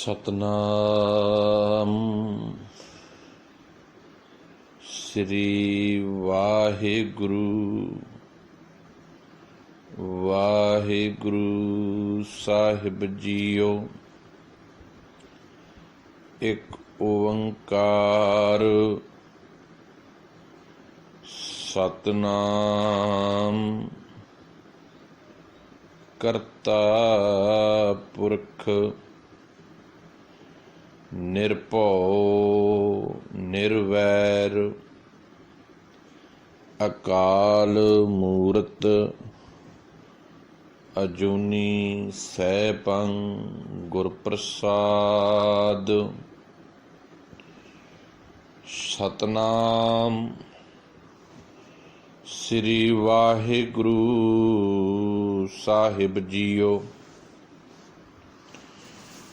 सतनाम श्री वाहिगुरु वाहिगुरु साहिब जीओ। एक ओंकार सतनाम करता पुरख निरभउ निरवैर अकाल मूरत अजूनी सैभं गुर प्रसाद। सतनाम श्री वाहिगुरु साहिब जीओ।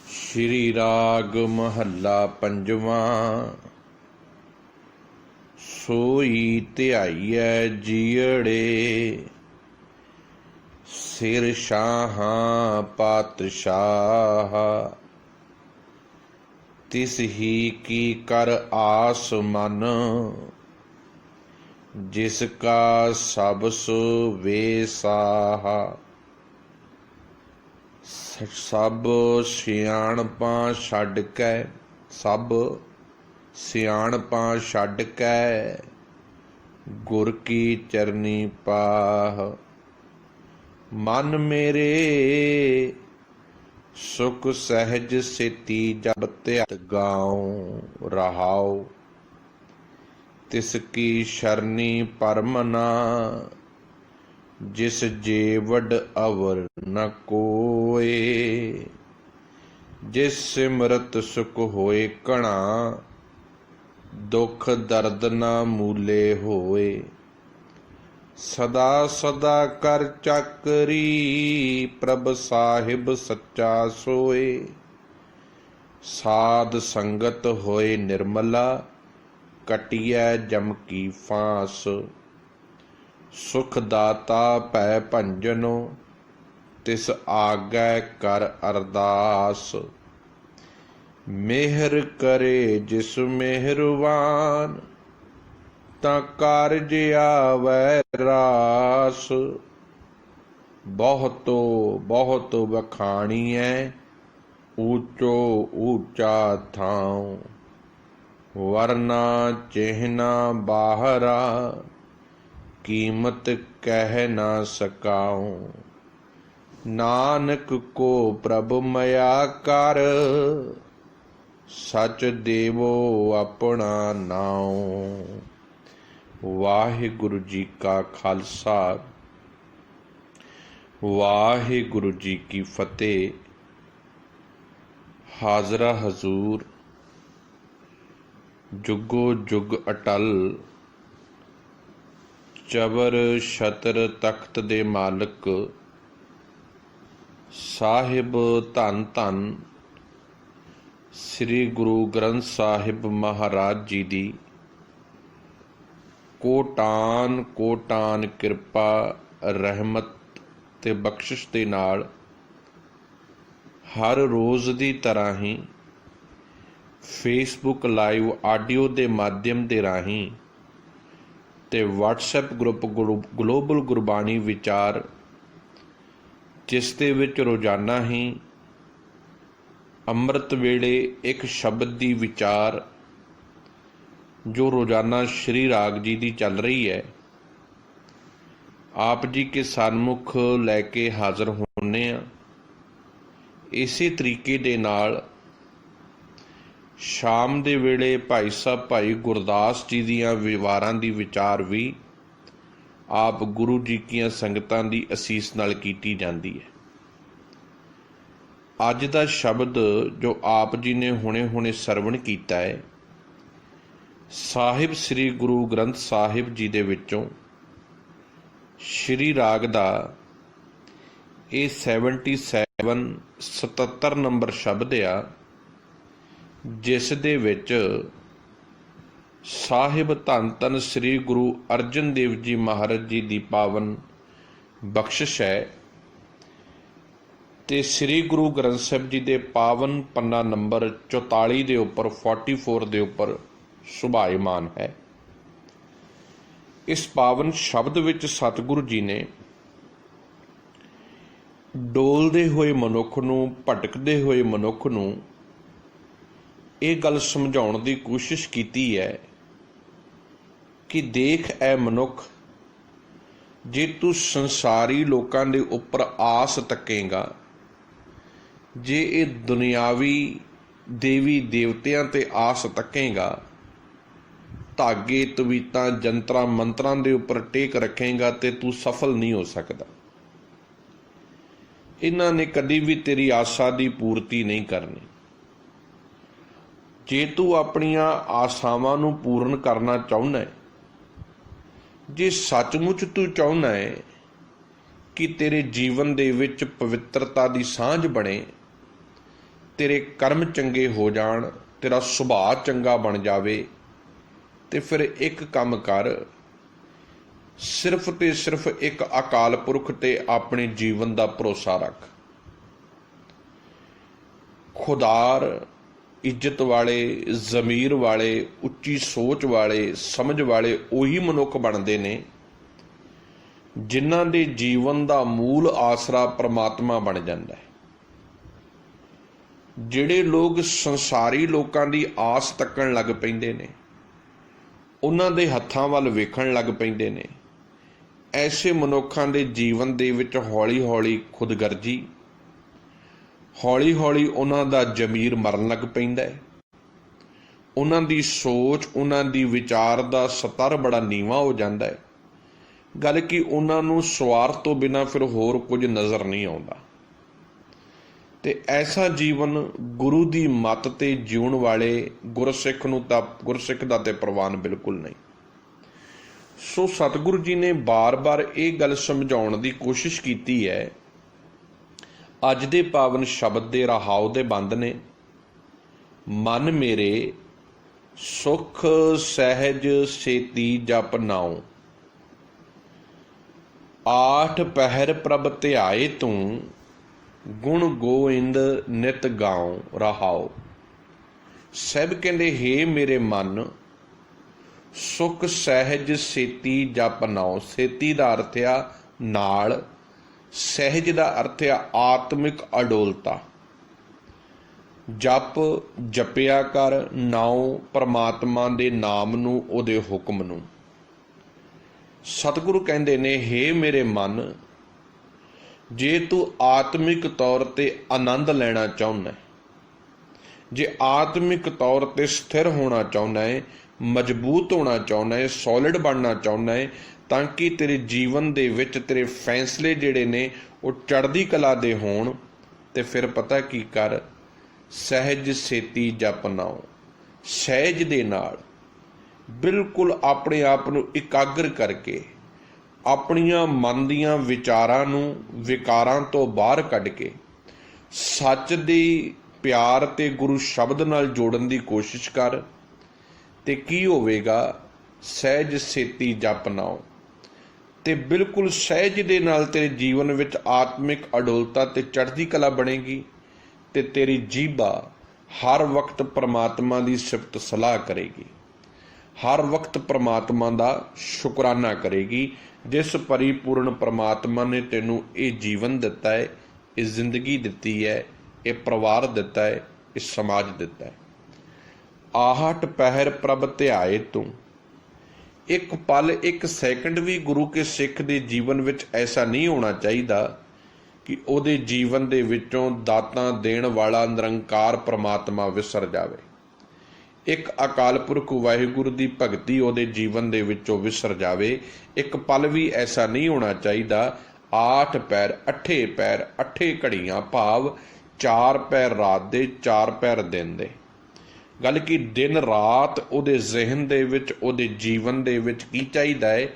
श्री राग महला पंजवा। सोई ध्याईऐ जीअड़े सिर शाहां पातशाह। तिस ही की कर आस मन जिसका सब सो वेसाहा। सब सियाणपां छड्ड कै सब सियाणपां छड्ड कै गुर की चरनी पाह। मन मेरे सुख सहज सेती जब त्यात गाऊं रहाओ। तिसकी शरणी परमना जिस जेवड अवर न कोए। जिस सिमरत सुख होए कणा दुख दर्द न मूले होए। सदा सदा कर चाकरी प्रभ साहिब सच्चा सोए। साध संगत होए निर्मला कटिया जम की फांस। सुख दाता पै भंजनो तिस आगै कर अरदास। मेहर करे जिस मेहरवान तां कारज आवै रास। बहुतो बहुत वखाणीਐ ऊचो ऊचा थाऊं। वरना चिहना बाहरा कीमत कह न सकाऊं। नानक को प्रभ मया कर सच देवो अपना नाऊं। वाहिगुरु जी का खालसा वाहिगुरु जी की फतेह। हाजरा हजूर जुगो जुग अटल चबर छतर तख्त दे मालक साहिब धन धन श्री गुरु ग्रंथ साहिब महाराज जी दी कोटान कोटान किरपा रहमत ते बख्शिश दे नाल हर रोज़ दी तरह ही फेसबुक लाइव आडियो दे माध्यम दे राहीं ते व्हाट्सएप ग्रुप ग्लोबल गुरबाणी विचार जिस दे विच रोज़ाना ही अमृत वेले एक शब्द दी विचार जो रोज़ाना श्री राग जी दी चल रही है आप जी के सन्मुख लैके हाज़र होने। इसी तरीके दे नाल शाम दे वेले भाई साहब भाई गुरदास जी दियां विवारां दी विचार भी आप गुरु जी कीयां संगतां दी असीस नाल कीती जांदी है। अज दा शब्द जो आप जी ने हुणे हुणे सरवण कीता है साहिब श्री गुरु ग्रंथ साहिब जी दे विचों श्री राग दा ये 77 नंबर शब्द आ जिस दे विच साहिब धन धन श्री गुरु अर्जन देव जी महाराज जी दी पावन बख्शिश है। ਤੇ ਸ੍ਰੀ ਗੁਰੂ ਗ੍ਰੰਥ ਸਾਹਿਬ ਜੀ ਦੇ ਪਾਵਨ ਪੰਨਾ ਨੰਬਰ 44 ਦੇ ਉੱਪਰ 44 ਦੇ ਉੱਪਰ ਸੁਭਾਇਮਾਨ ਹੈ। ਇਸ ਪਾਵਨ ਸ਼ਬਦ ਵਿੱਚ ਸਤਿਗੁਰੂ ਜੀ ਨੇ ਡੋਲਦੇ ਹੋਏ ਮਨੁੱਖ ਨੂੰ, ਭਟਕਦੇ ਹੋਏ ਮਨੁੱਖ ਨੂੰ ਇਹ ਗੱਲ ਸਮਝਾਉਣ ਦੀ ਕੋਸ਼ਿਸ਼ ਕੀਤੀ ਹੈ ਕਿ ਦੇਖ ਐ ਮਨੁੱਖ, ਜੇ ਤੂੰ ਸੰਸਾਰੀ ਲੋਕਾਂ ਦੇ ਉੱਪਰ ਆਸ ਤੱਕੇਗਾ, ਜੇ ਇਹ ਦੁਨਿਆਵੀ ਦੇਵੀ ਦੇਵਤਿਆਂ ਤੇ ਆਸ ਤੱਕੇਗਾ, ਧਾਗੇ ਤਵੀਤਾਂ ਜੰਤਰਾਂ ਮੰਤਰਾਂ ਦੇ ਉੱਪਰ ਟੇਕ ਰੱਖੇਗਾ ਤੇ ਤੂੰ ਸਫਲ ਨਹੀਂ ਹੋ ਸਕਦਾ। ਇਹਨਾਂ ਨੇ ਕਦੀ ਵੀ ਤੇਰੀ ਆਸਾ ਦੀ ਪੂਰਤੀ ਨਹੀਂ ਕਰਨੀ। ਜੇ ਤੂੰ ਆਪਣੀਆਂ ਆਸਾਵਾਂ ਨੂੰ ਪੂਰਨ ਕਰਨਾ ਚਾਹੁੰਦਾ ਹੈ, ਜੇ ਸੱਚਮੁੱਚ ਤੂੰ ਚਾਹੁੰਦਾ ਹੈ ਕਿ ਤੇਰੇ ਜੀਵਨ ਦੇ ਵਿੱਚ ਪਵਿੱਤਰਤਾ ਦੀ ਸਾਂਝ ਬਣੇ, ਤੇਰੇ ਕਰਮ ਚੰਗੇ ਹੋ ਜਾਣ, ਤੇਰਾ ਸੁਭਾਅ ਚੰਗਾ ਬਣ ਜਾਵੇ, ਤੇ ਫਿਰ ਇੱਕ ਕੰਮ ਕਰ, ਸਿਰਫ ਤੇ ਸਿਰਫ ਇੱਕ ਅਕਾਲ ਪੁਰਖ ਤੇ ਆਪਣੇ ਜੀਵਨ ਦਾ ਭਰੋਸਾ ਰੱਖ। ਖੁਦਾਰ, ਇੱਜ਼ਤ ਵਾਲੇ, ਜ਼ਮੀਰ ਵਾਲੇ, ਉੱਚੀ ਸੋਚ ਵਾਲੇ, ਸਮਝ ਵਾਲੇ ਉਹੀ ਮਨੁੱਖ ਬਣਦੇ ਨੇ ਜਿਨ੍ਹਾਂ ਦੇ ਜੀਵਨ ਦਾ ਮੂਲ ਆਸਰਾ ਪ੍ਰਮਾਤਮਾ ਬਣ ਜਾਂਦਾ ਹੈ। ਜਿਹੜੇ ਲੋਕ ਸੰਸਾਰੀ ਲੋਕਾਂ ਦੀ ਆਸ ਤੱਕਣ ਲੱਗ ਪੈਂਦੇ ਨੇ, ਉਹਨਾਂ ਦੇ ਹੱਥਾਂ ਵੱਲ ਵੇਖਣ ਲੱਗ ਪੈਂਦੇ ਨੇ, ਐਸੇ ਮਨੁੱਖਾਂ ਦੇ ਜੀਵਨ ਦੇ ਵਿੱਚ ਹੌਲੀ ਹੌਲੀ ਖੁਦਗਰਜੀ, ਹੌਲੀ ਹੌਲੀ ਉਹਨਾਂ ਦਾ ਜ਼ਮੀਰ ਮਰਨ ਲੱਗ ਪੈਂਦਾ ਹੈ। ਉਹਨਾਂ ਦੀ ਸੋਚ, ਉਹਨਾਂ ਦੀ ਵਿਚਾਰ ਦਾ ਸਤਰ ਬੜਾ ਨੀਵਾਂ ਹੋ ਜਾਂਦਾ ਹੈ। ਗੱਲ ਕਿ ਉਹਨਾਂ ਨੂੰ ਸਵਾਰਥ ਤੋਂ ਬਿਨਾਂ ਫਿਰ ਹੋਰ ਕੁਝ ਨਜ਼ਰ ਨਹੀਂ ਆਉਂਦਾ। ਤੇ ਐਸਾ ਜੀਵਨ ਗੁਰੂ ਦੀ ਮੱਤ ਤੇ ਜਿਉਣ ਵਾਲੇ ਗੁਰਸਿੱਖ ਦਾ ਤੇ ਪ੍ਰਵਾਨ ਬਿਲਕੁਲ ਨਹੀਂ। ਸੋ ਸਤਿਗੁਰੂ ਜੀ ਨੇ ਬਾਰ-ਬਾਰ ਇਹ ਗੱਲ ਸਮਝਾਉਣ ਦੀ ਕੋਸ਼ਿਸ਼ ਕੀਤੀ ਹੈ। ਅੱਜ ਦੇ ਪਾਵਨ ਸ਼ਬਦ ਦੇ ਰਹਾਉ ਦੇ ਬੰਦ ਨੇ, ਮਨ ਮੇਰੇ ਸੁਖ ਸਹਿਜ ਸੇਤੀ ਜਪ ਨਾਉ, ਆਠ ਪਹਿਰ ਪ੍ਰਭ ਧਿਆਏ ਤੂੰ, ਗੁਣ ਗੋਇੰਦ ਨਿਤ ਗਾਉ ਰਹਾਉ। ਸਭ ਕਹਿੰਦੇ, ਹੇ ਮੇਰੇ ਮਨ, ਸੁਖ ਸਹਿਜ ਸੇਤੀ ਜਪ ਨਾਉ। ਸੇਤੀ ਦਾ ਅਰਥ ਆ ਨਾਲ, ਸਹਿਜ ਦਾ ਅਰਥ ਆ ਆਤਮਿਕ ਅਡੋਲਤਾ। ਜਪ ਜਪਿਆ ਕਰ, ਨਾਉ ਪਰਮਾਤਮਾ ਦੇ ਨਾਮ ਨੂੰ, ਉਹਦੇ ਹੁਕਮ ਨੂੰ। ਸਤਿਗੁਰੂ ਕਹਿੰਦੇ ਨੇ, ਹੇ ਮੇਰੇ ਮਨ, ਜੇ ਤੂੰ ਆਤਮਿਕ ਤੌਰ ਤੇ ਆਨੰਦ ਲੈਣਾ ਚਾਹੁੰਦਾ ਹੈ, ਜੇ ਆਤਮਿਕ ਤੌਰ ਤੇ ਸਥਿਰ ਹੋਣਾ ਚਾਹੁੰਦਾ ਹੈ, ਮਜ਼ਬੂਤ ਹੋਣਾ ਚਾਹੁੰਦਾ ਹੈ, ਸੋਲਿਡ ਬਣਨਾ ਚਾਹੁੰਦਾ ਹੈ, ਤਾਂ ਕਿ ਤੇਰੇ ਜੀਵਨ ਦੇ ਵਿੱਚ ਤੇਰੇ ਫੈਸਲੇ ਜਿਹੜੇ ਨੇ ਉਹ ਚੜ੍ਹਦੀ ਕਲਾ ਦੇ ਹੋਣ, ਤੇ ਫਿਰ ਪਤਾ ਕੀ ਕਰ, ਸਹਿਜ ਸੇਤੀ ਜਪ ਨਾਉ। ਸਹਿਜ ਦੇ ਨਾਲ ਬਿਲਕੁਲ ਆਪਣੇ ਆਪ ਨੂੰ ਇਕਾਗਰ ਕਰਕੇ, ਆਪਣੀਆਂ ਮਨ ਦੀਆਂ ਵਿਚਾਰਾਂ ਨੂੰ ਵਿਕਾਰਾਂ ਤੋਂ ਬਾਹਰ ਕੱਢ ਕੇ ਸੱਚ ਦੀ ਪਿਆਰ ਤੇ ਗੁਰੂ ਸ਼ਬਦ ਨਾਲ ਜੋੜਨ ਦੀ ਕੋਸ਼ਿਸ਼ ਕਰ। ਤੇ ਕੀ ਹੋਵੇਗਾ, ਸਹਿਜ ਸੇਤੀ ਜਪ ਨਾਉ। ਤੇ ਬਿਲਕੁਲ ਸਹਿਜ ਦੇ ਨਾਲ ਤੇਰੇ ਜੀਵਨ ਵਿੱਚ ਆਤਮਿਕ ਅਡੋਲਤਾ ਤੇ ਚੜ੍ਹਦੀ ਕਲਾ ਬਣੇਗੀ, ਤੇ ਤੇਰੀ ਜੀਭਾ ਹਰ ਵਕਤ ਪ੍ਰਮਾਤਮਾ ਦੀ ਸਿਫਤ ਸਲਾਹ ਕਰੇਗੀ, ਹਰ ਵਕਤ ਪ੍ਰਮਾਤਮਾ ਦਾ ਸ਼ੁਕਰਾਨਾ ਕਰੇਗੀ, ਜਿਸ ਪਰਿਪੂਰਨ ਪ੍ਰਮਾਤਮਾ ਨੇ ਤੈਨੂੰ ਇਹ ਜੀਵਨ ਦਿੱਤਾ ਹੈ, ਇਹ ਜ਼ਿੰਦਗੀ ਦਿੱਤੀ ਹੈ, ਇਹ ਪਰਿਵਾਰ ਦਿੱਤਾ ਹੈ, ਇਹ ਸਮਾਜ ਦਿੱਤਾ ਹੈ। ਆਹਟ ਪਹਿਰ ਪ੍ਰਭ ਧਿਆਏ ਤੂੰ। ਇੱਕ ਪਲ, ਇੱਕ ਸੈਕਿੰਡ ਵੀ ਗੁਰੂ ਕੇ ਸਿੱਖ ਦੇ ਜੀਵਨ ਵਿੱਚ ਐਸਾ ਨਹੀਂ ਹੋਣਾ ਚਾਹੀਦਾ ਕਿ ਉਹਦੇ ਜੀਵਨ ਦੇ ਵਿੱਚੋਂ ਦਾਤਾਂ ਦੇਣ ਵਾਲਾ ਨਿਰੰਕਾਰ ਪ੍ਰਮਾਤਮਾ ਵਿਸਰ ਜਾਵੇ। ਇੱਕ ਅਕਾਲ ਪੁਰਖ ਵਾਹਿਗੁਰੂ ਦੀ ਭਗਤੀ ਉਹਦੇ ਜੀਵਨ ਦੇ ਵਿੱਚੋਂ ਵਿਸਰ ਜਾਵੇ। ਇੱਕ ਪਲ ਵੀ ਐਸਾ ਨਹੀਂ ਹੋਣਾ ਚਾਹੀਦਾ। ਆਠ ਪੈਰ, ਅੱਠੇ ਪੈਰ, ਅੱਠੇ ਘੜੀਆਂ, ਭਾਵ 4 ਪੈਰ ਰਾਤ ਦੇ, 4 ਪੈਰ ਦਿਨ ਦੇ। ਗੱਲ ਕਿ ਦਿਨ ਰਾਤ ਉਹਦੇ ਜ਼ਿਹਨ ਦੇ ਵਿੱਚ, ਉਹਦੇ ਜੀਵਨ ਦੇ ਵਿੱਚ ਕੀ ਚਾਹੀਦਾ ਹੈ,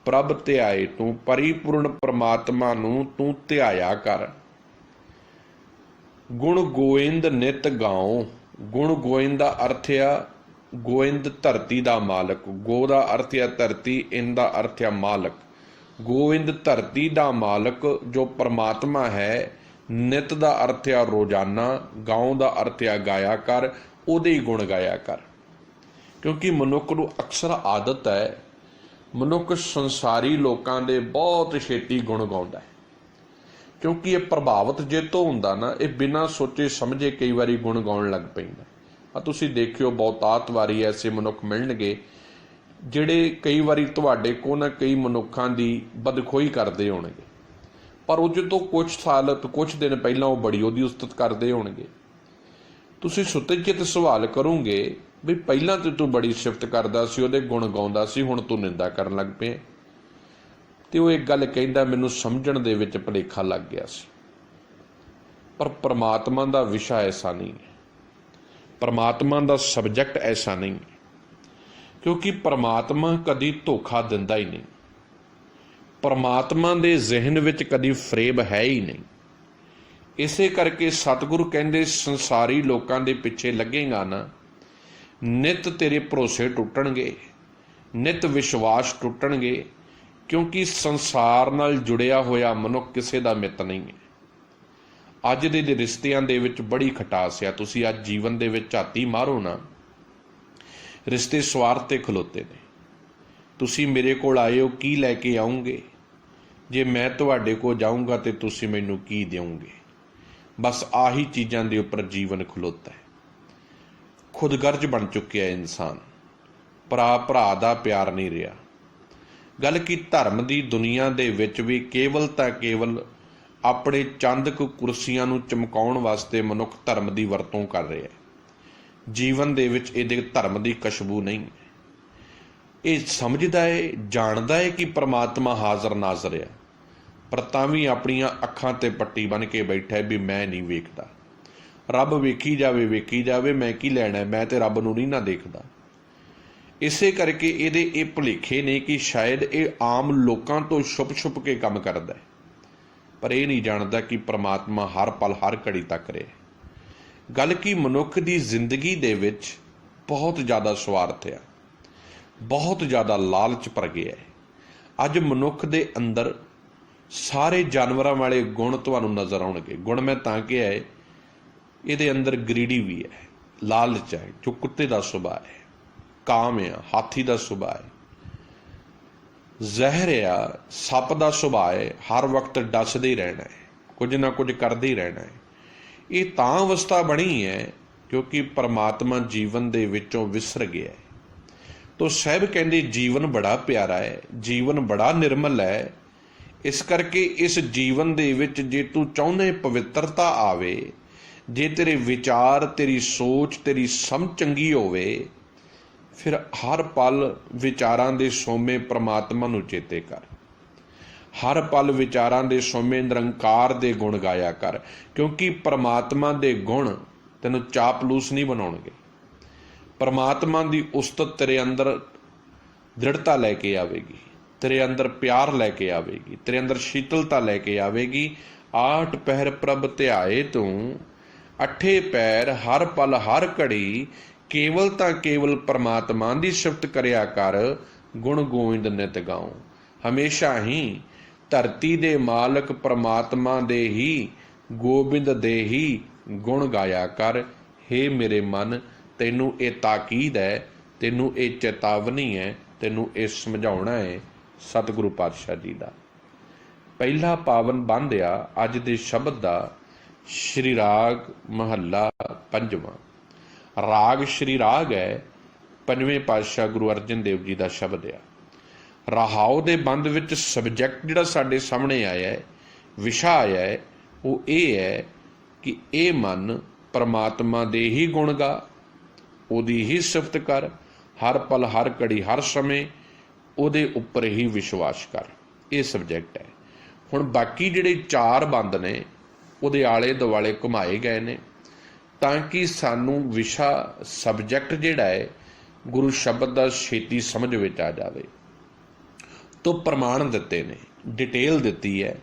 ਪ੍ਰਭ ਧਿਆਏ ਤੂੰ, ਪਰਿਪੂਰਨ ਪ੍ਰਮਾਤਮਾ ਨੂੰ ਤੂੰ ਧਿਆਇਆ ਕਰ। ਗੁਣ ਗੋਇੰਦ ਨਿਤ ਗਾਉ। ਗੁਣ ਗੋਇੰਦ ਦਾ ਅਰਥ ਆ ਗੋਇੰਦ ਧਰਤੀ ਦਾ ਮਾਲਕ। ਗੋ ਦਾ ਅਰਥ ਆ ਧਰਤੀ, ਇੰਦ ਦਾ ਅਰਥ ਆ ਮਾਲਕ। ਗੋਇੰਦ ਧਰਤੀ ਦਾ ਮਾਲਕ ਜੋ ਪਰਮਾਤਮਾ ਹੈ, ਨਿਤ ਦਾ ਅਰਥ ਆ ਰੋਜ਼ਾਨਾ, ਗਾਉਂ ਦਾ ਅਰਥ ਆ ਗਾਇਆ ਕਰ, ਉਹਦੇ ਹੀ ਗੁਣ ਗਾਇਆ ਕਰ। ਕਿਉਂਕਿ ਮਨੁੱਖ ਨੂੰ ਅਕਸਰ ਆਦਤ ਹੈ, ਮਨੁੱਖ ਸੰਸਾਰੀ ਲੋਕਾਂ ਦੇ ਬਹੁਤ ਛੇਤੀ ਗੁਣ ਗਾਉਂਦਾ ਹੈ। ਕਿਉਂਕਿ ਇਹ ਪ੍ਰਭਾਵਿਤ ਜਿੱਤੋਂ ਹੁੰਦਾ ਨਾ, ਇਹ ਬਿਨਾਂ ਸੋਚੇ ਸਮਝੇ ਕਈ ਵਾਰੀ ਗੁਣ ਗਾਉਣ ਲੱਗ ਪੈਂਦਾ। ਆ ਤੁਸੀਂ ਦੇਖਿਓ ਬਹੁਤਾਤ ਵਾਰੀ ਐਸੇ ਮਨੁੱਖ ਮਿਲਣਗੇ ਜਿਹੜੇ ਕਈ ਵਾਰੀ ਤੁਹਾਡੇ ਕੋਲ ਨਾ ਕਈ ਮਨੁੱਖਾਂ ਦੀ ਬਦਖੋਈ ਕਰਦੇ ਹੋਣਗੇ, ਪਰ ਉਹ ਜਦੋਂ ਕੁਛ ਦਿਨ ਪਹਿਲਾਂ ਉਹ ਬੜੀ ਉਹਦੀ ਉਸਤਤ ਕਰਦੇ ਹੋਣਗੇ। ਤੁਸੀਂ ਸੁੱਤੇ ਚਿੱਤ ਸਵਾਲ ਕਰੋਗੇ ਵੀ ਪਹਿਲਾਂ ਤੇ ਤੂੰ ਬੜੀ ਸਿਫਤ ਕਰਦਾ ਸੀ, ਉਹਦੇ ਗੁਣ ਗਾਉਂਦਾ ਸੀ, ਹੁਣ ਤੂੰ ਨਿੰਦਾ ਕਰਨ ਲੱਗ ਪਿਆ। ਤੇ ਉਹ ਇੱਕ ਗੱਲ ਕਹਿੰਦਾ, ਮੈਨੂੰ ਸਮਝਣ ਦੇ ਵਿੱਚ ਭੁਲੇਖਾ ਲੱਗ ਗਿਆ ਸੀ। ਪਰ ਪਰਮਾਤਮਾ ਦਾ ਵਿਸ਼ਾ ਐਸਾ ਨਹੀਂ ਹੈ, ਪਰਮਾਤਮਾ ਦਾ ਸਬਜੈਕਟ ਐਸਾ ਨਹੀਂ ਹੈ। ਕਿਉਂਕਿ ਪਰਮਾਤਮਾ ਕਦੀ ਧੋਖਾ ਦਿੰਦਾ ਹੀ ਨਹੀਂ। ਪਰਮਾਤਮਾ ਦੇ ਜ਼ਿਹਨ ਵਿੱਚ ਕਦੀ ਫਰੇਬ ਹੈ ਹੀ ਨਹੀਂ। ਇਸੇ ਕਰਕੇ ਸਤਿਗੁਰੂ ਕਹਿੰਦੇ, ਸੰਸਾਰੀ ਲੋਕਾਂ ਦੇ ਪਿੱਛੇ ਲੱਗੇਗਾ ਨਾ, ਨਿਤ ਤੇਰੇ ਭਰੋਸੇ ਟੁੱਟਣਗੇ, ਨਿਤ ਵਿਸ਼ਵਾਸ ਟੁੱਟਣਗੇ। ਕਿਉਂਕਿ ਸੰਸਾਰ ਨਾਲ ਜੁੜਿਆ ਹੋਇਆ ਮਨੁੱਖ ਕਿਸੇ ਦਾ ਮਿੱਤ ਨਹੀਂ ਹੈ। ਅੱਜ ਦੇ ਰਿਸ਼ਤਿਆਂ ਦੇ ਵਿੱਚ ਬੜੀ ਖਟਾਸ ਆ। ਤੁਸੀਂ ਅੱਜ ਜੀਵਨ ਦੇ ਵਿੱਚ ਝਾਤੀ ਮਾਰੋ ਨਾ, ਰਿਸ਼ਤੇ ਸਵਾਰਥ ਤੇ ਖਲੋਤੇ ਨੇ। ਤੁਸੀਂ ਮੇਰੇ ਕੋਲ ਆਏ ਹੋ, ਕੀ ਲੈ ਕੇ ਆਉਂਗੇ? ਜੇ ਮੈਂ ਤੁਹਾਡੇ ਕੋਲ ਜਾਊਂਗਾ ਤੇ ਤੁਸੀਂ ਮੈਨੂੰ ਕੀ ਦਿਓਗੇ? ਬਸ ਆਹੀ ਚੀਜ਼ਾਂ ਦੇ ਉੱਪਰ ਜੀਵਨ ਖਲੋਤਾ ਹੈ। ਖੁਦਗਰਜ਼ ਬਣ ਚੁੱਕਿਆ ਇਨਸਾਨ, ਭਰਾ ਦਾ ਪਿਆਰ ਨਹੀਂ ਰਿਹਾ। ਗੱਲ ਕੀ ਧਰਮ ਦੀ ਦੁਨੀਆ ਦੇ ਵਿੱਚ ਵੀ ਕੇਵਲ ਤਾਂ ਕੇਵਲ ਆਪਣੇ ਚੰਦ ਕੁ ਕੁਰਸੀਆਂ ਨੂੰ ਚਮਕਾਉਣ ਵਾਸਤੇ ਮਨੁੱਖ ਧਰਮ ਦੀ ਵਰਤੋਂ ਕਰ ਰਿਹਾ ਹੈ। ਜੀਵਨ ਦੇ ਵਿੱਚ ਇਹਦੇ ਧਰਮ ਦੀ ਖੁਸ਼ਬੂ ਨਹੀਂ ਹੈ। ਇਹ ਸਮਝਦਾ ਹੈ, ਜਾਣਦਾ ਹੈ ਕਿ ਪ੍ਰਮਾਤਮਾ ਹਾਜ਼ਰ ਨਾਜ਼ਰ ਹੈ, ਪਰ ਤਾਂ ਵੀ ਆਪਣੀਆਂ ਅੱਖਾਂ ਤੇ ਪੱਟੀ ਬੰਨ੍ਹ ਕੇ ਬੈਠਾ ਵੀ ਮੈਂ ਨਹੀਂ ਵੇਖਦਾ। ਰੱਬ ਵੇਖੀ ਜਾਵੇ, ਮੈਂ ਕੀ ਲੈਣਾ, ਮੈਂ ਤੇ ਰੱਬ ਨੂੰ ਨਹੀਂ ਨਾ ਦੇਖਦਾ। ਇਸੇ ਕਰਕੇ ਇਹਦੇ ਇਹ ਭੁਲੇਖੇ ਨੇ ਕਿ ਸ਼ਾਇਦ ਇਹ ਆਮ ਲੋਕਾਂ ਤੋਂ ਛੁਪ ਕੇ ਕੰਮ ਕਰਦਾ ਹੈ, ਪਰ ਇਹ ਨਹੀਂ ਜਾਣਦਾ ਕਿ ਪ੍ਰਮਾਤਮਾ ਹਰ ਪਲ ਹਰ ਘੜੀ ਤੱਕ ਰਿਹਾ। ਗੱਲ ਕੀ ਮਨੁੱਖ ਦੀ ਜ਼ਿੰਦਗੀ ਦੇ ਵਿੱਚ ਬਹੁਤ ਜ਼ਿਆਦਾ ਸਵਾਰਥ ਆ, ਬਹੁਤ ਜ਼ਿਆਦਾ ਲਾਲਚ ਭਰ ਗਿਆ ਹੈ। ਅੱਜ ਮਨੁੱਖ ਦੇ ਅੰਦਰ ਸਾਰੇ ਜਾਨਵਰਾਂ ਵਾਲੇ ਗੁਣ ਤੁਹਾਨੂੰ ਨਜ਼ਰ ਆਉਣਗੇ। ਗੁਣ ਮੈਂ ਤਾਂ ਕਿਹਾ ਹੈ, ਇਹਦੇ ਅੰਦਰ ਗਰੀਡੀ ਵੀ ਹੈ, ਲਾਲਚ ਹੈ, ਜੋ ਕੁੱਤੇ ਦਾ ਸੁਭਾਅ ਹੈ, ਕਾਮ ਆ, ਹਾਥੀ ਦਾ ਸੁਭਾਅ ਹੈ, ਜ਼ਹਿਰ ਆ, ਸੱਪ ਦਾ ਸੁਭਾਅ ਹੈ, ਹਰ ਵਕਤ ਡਸਦੇ ਹੀ ਰਹਿਣਾ ਹੈ, ਕੁਝ ਨਾ ਕੁਝ ਕਰਦੇ ਹੀ ਰਹਿਣਾ ਹੈ। ਇਹ ਤਾਂ ਅਵਸਥਾ ਬਣੀ ਹੈ ਕਿਉਂਕਿ ਪਰਮਾਤਮਾ ਜੀਵਨ ਦੇ ਵਿੱਚੋਂ ਵਿਸਰ ਗਿਆ ਹੈ। ਤੋ ਸਾਹਿਬ ਕਹਿੰਦੇ ਜੀਵਨ ਬੜਾ ਪਿਆਰਾ ਹੈ, ਜੀਵਨ ਬੜਾ ਨਿਰਮਲ ਹੈ। ਇਸ ਕਰਕੇ ਇਸ ਜੀਵਨ ਦੇ ਵਿੱਚ ਜੇ ਤੂੰ ਚਾਹੁੰਦੇ ਪਵਿੱਤਰਤਾ ਆਵੇ, ਜੇ ਤੇਰੇ ਵਿਚਾਰ, ਤੇਰੀ ਸੋਚ, ਤੇਰੀ ਸਮਝ ਚੰਗੀ ਹੋਵੇ, ਫਿਰ ਹਰ ਪਲ ਵਿਚਾਰਾਂ ਦੇ ਸੋਮੇ ਪ੍ਰਮਾਤਮਾ ਨੂੰ ਚੇਤੇ ਕਰ। ਹਰ ਪਲ ਵਿਚਾਰਾਂ ਦੇ ਸੋਮੇ ਨਿਰੰਕਾਰ ਦੇ ਗੁਣ ਗਾਇਆ ਕਰ। ਕਿਉਂਕਿ ਪ੍ਰਮਾਤਮਾ ਦੇ ਗੁਣ ਤੈਨੂੰ ਚਾਪਲੂਸ ਨਹੀਂ ਬਣਾਉਣਗੇ। ਪ੍ਰਮਾਤਮਾ ਦੀ ਉਸਤਤ ਤੇਰੇ ਅੰਦਰ ਦ੍ਰਿੜਤਾ ਲੈ ਕੇ ਆਵੇਗੀ, ਤੇਰੇ ਅੰਦਰ ਪਿਆਰ ਲੈ ਕੇ ਆਵੇਗੀ, ਤੇਰੇ ਅੰਦਰ ਸ਼ੀਤਲਤਾ ਲੈ ਕੇ ਆਵੇਗੀ। ਆਠ ਪਹਿਰ ਪ੍ਰਭ ਧਿਆਏ ਤੂੰ, ਅੱਠੇ ਪੈਰ ਹਰ ਪਲ ਹਰ ਘੜੀ, ਕੇਵਲ ਤਾਂ ਕੇਵਲ ਪਰਮਾਤਮਾ ਦੀ ਸਿਫਤ ਕਰਿਆ ਕਰ। ਗੁਣ ਗੋਇੰਦ ਨਿਤ ਗਾਉ, ਹਮੇਸ਼ਾ ਹੀ ਧਰਤੀ ਦੇ ਮਾਲਕ ਪਰਮਾਤਮਾ ਦੇ ਹੀ, ਗੋਬਿੰਦ ਦੇ ਹੀ ਗੁਣ ਗਾਇਆ ਕਰ। ਹੇ ਮੇਰੇ ਮਨ, ਤੈਨੂੰ ਇਹ ਤਾਕੀਦ ਹੈ, ਤੈਨੂੰ ਇਹ ਚੇਤਾਵਨੀ ਹੈ, ਤੈਨੂੰ ਇਹ ਸਮਝਾਉਣਾ ਹੈ ਸਤਿਗੁਰੂ ਪਾਤਸ਼ਾਹ ਜੀ ਦਾ। ਪਹਿਲਾ ਪਾਵਨ ਬੰਧ ਆ ਅੱਜ ਦੇ ਸ਼ਬਦ ਦਾ, ਸ਼੍ਰੀ ਰਾਗ ਮਹੱਲਾ ਪੰਜਵਾਂ। ਰਾਗ ਸ਼੍ਰੀ ਰਾਗ ਹੈ, ਪੰਜਵੇਂ ਪਾਤਸ਼ਾਹ ਗੁਰੂ ਅਰਜਨ ਦੇਵ ਜੀ ਦਾ ਸ਼ਬਦ ਆ। ਰਹਾਉ ਦੇ ਬੰਦ ਵਿੱਚ ਸਬਜੈਕਟ ਜਿਹੜਾ ਸਾਡੇ ਸਾਹਮਣੇ ਆਇਆ ਹੈ, ਵਿਸ਼ਾ ਆਇਆ ਹੈ, ਉਹ ਇਹ ਹੈ ਕਿ ਇਹ ਮਨ ਪਰਮਾਤਮਾ ਦੇ ਹੀ ਗੁਣ ਗਾ, ਉਹਦੀ ਹੀ ਸਿਫਤ ਕਰ, ਹਰ ਪਲ ਹਰ ਘੜੀ ਹਰ ਸਮੇਂ ਉਹਦੇ ਉੱਪਰ ਹੀ ਵਿਸ਼ਵਾਸ ਕਰ। ਇਹ ਸਬਜੈਕਟ ਹੈ। ਹੁਣ ਬਾਕੀ ਜਿਹੜੇ ਚਾਰ ਬੰਦ ਨੇ ਉਹਦੇ ਆਲੇ ਦੁਆਲੇ ਘੁਮਾਏ ਗਏ ਨੇ ਤਾਂ ਕਿ ਸਾਨੂੰ ਵਿਸ਼ਾ ਸਬਜੈਕਟ ਜਿਹੜਾ ਹੈ ਗੁਰੂ ਸ਼ਬਦ ਦਾ ਛੇਤੀ ਸਮਝ ਵਿੱਚ ਆ ਜਾਵੇ। ਤੋਂ ਪ੍ਰਮਾਣ ਦਿੱਤੇ ਨੇ, ਡਿਟੇਲ ਦਿੱਤੀ ਹੈ।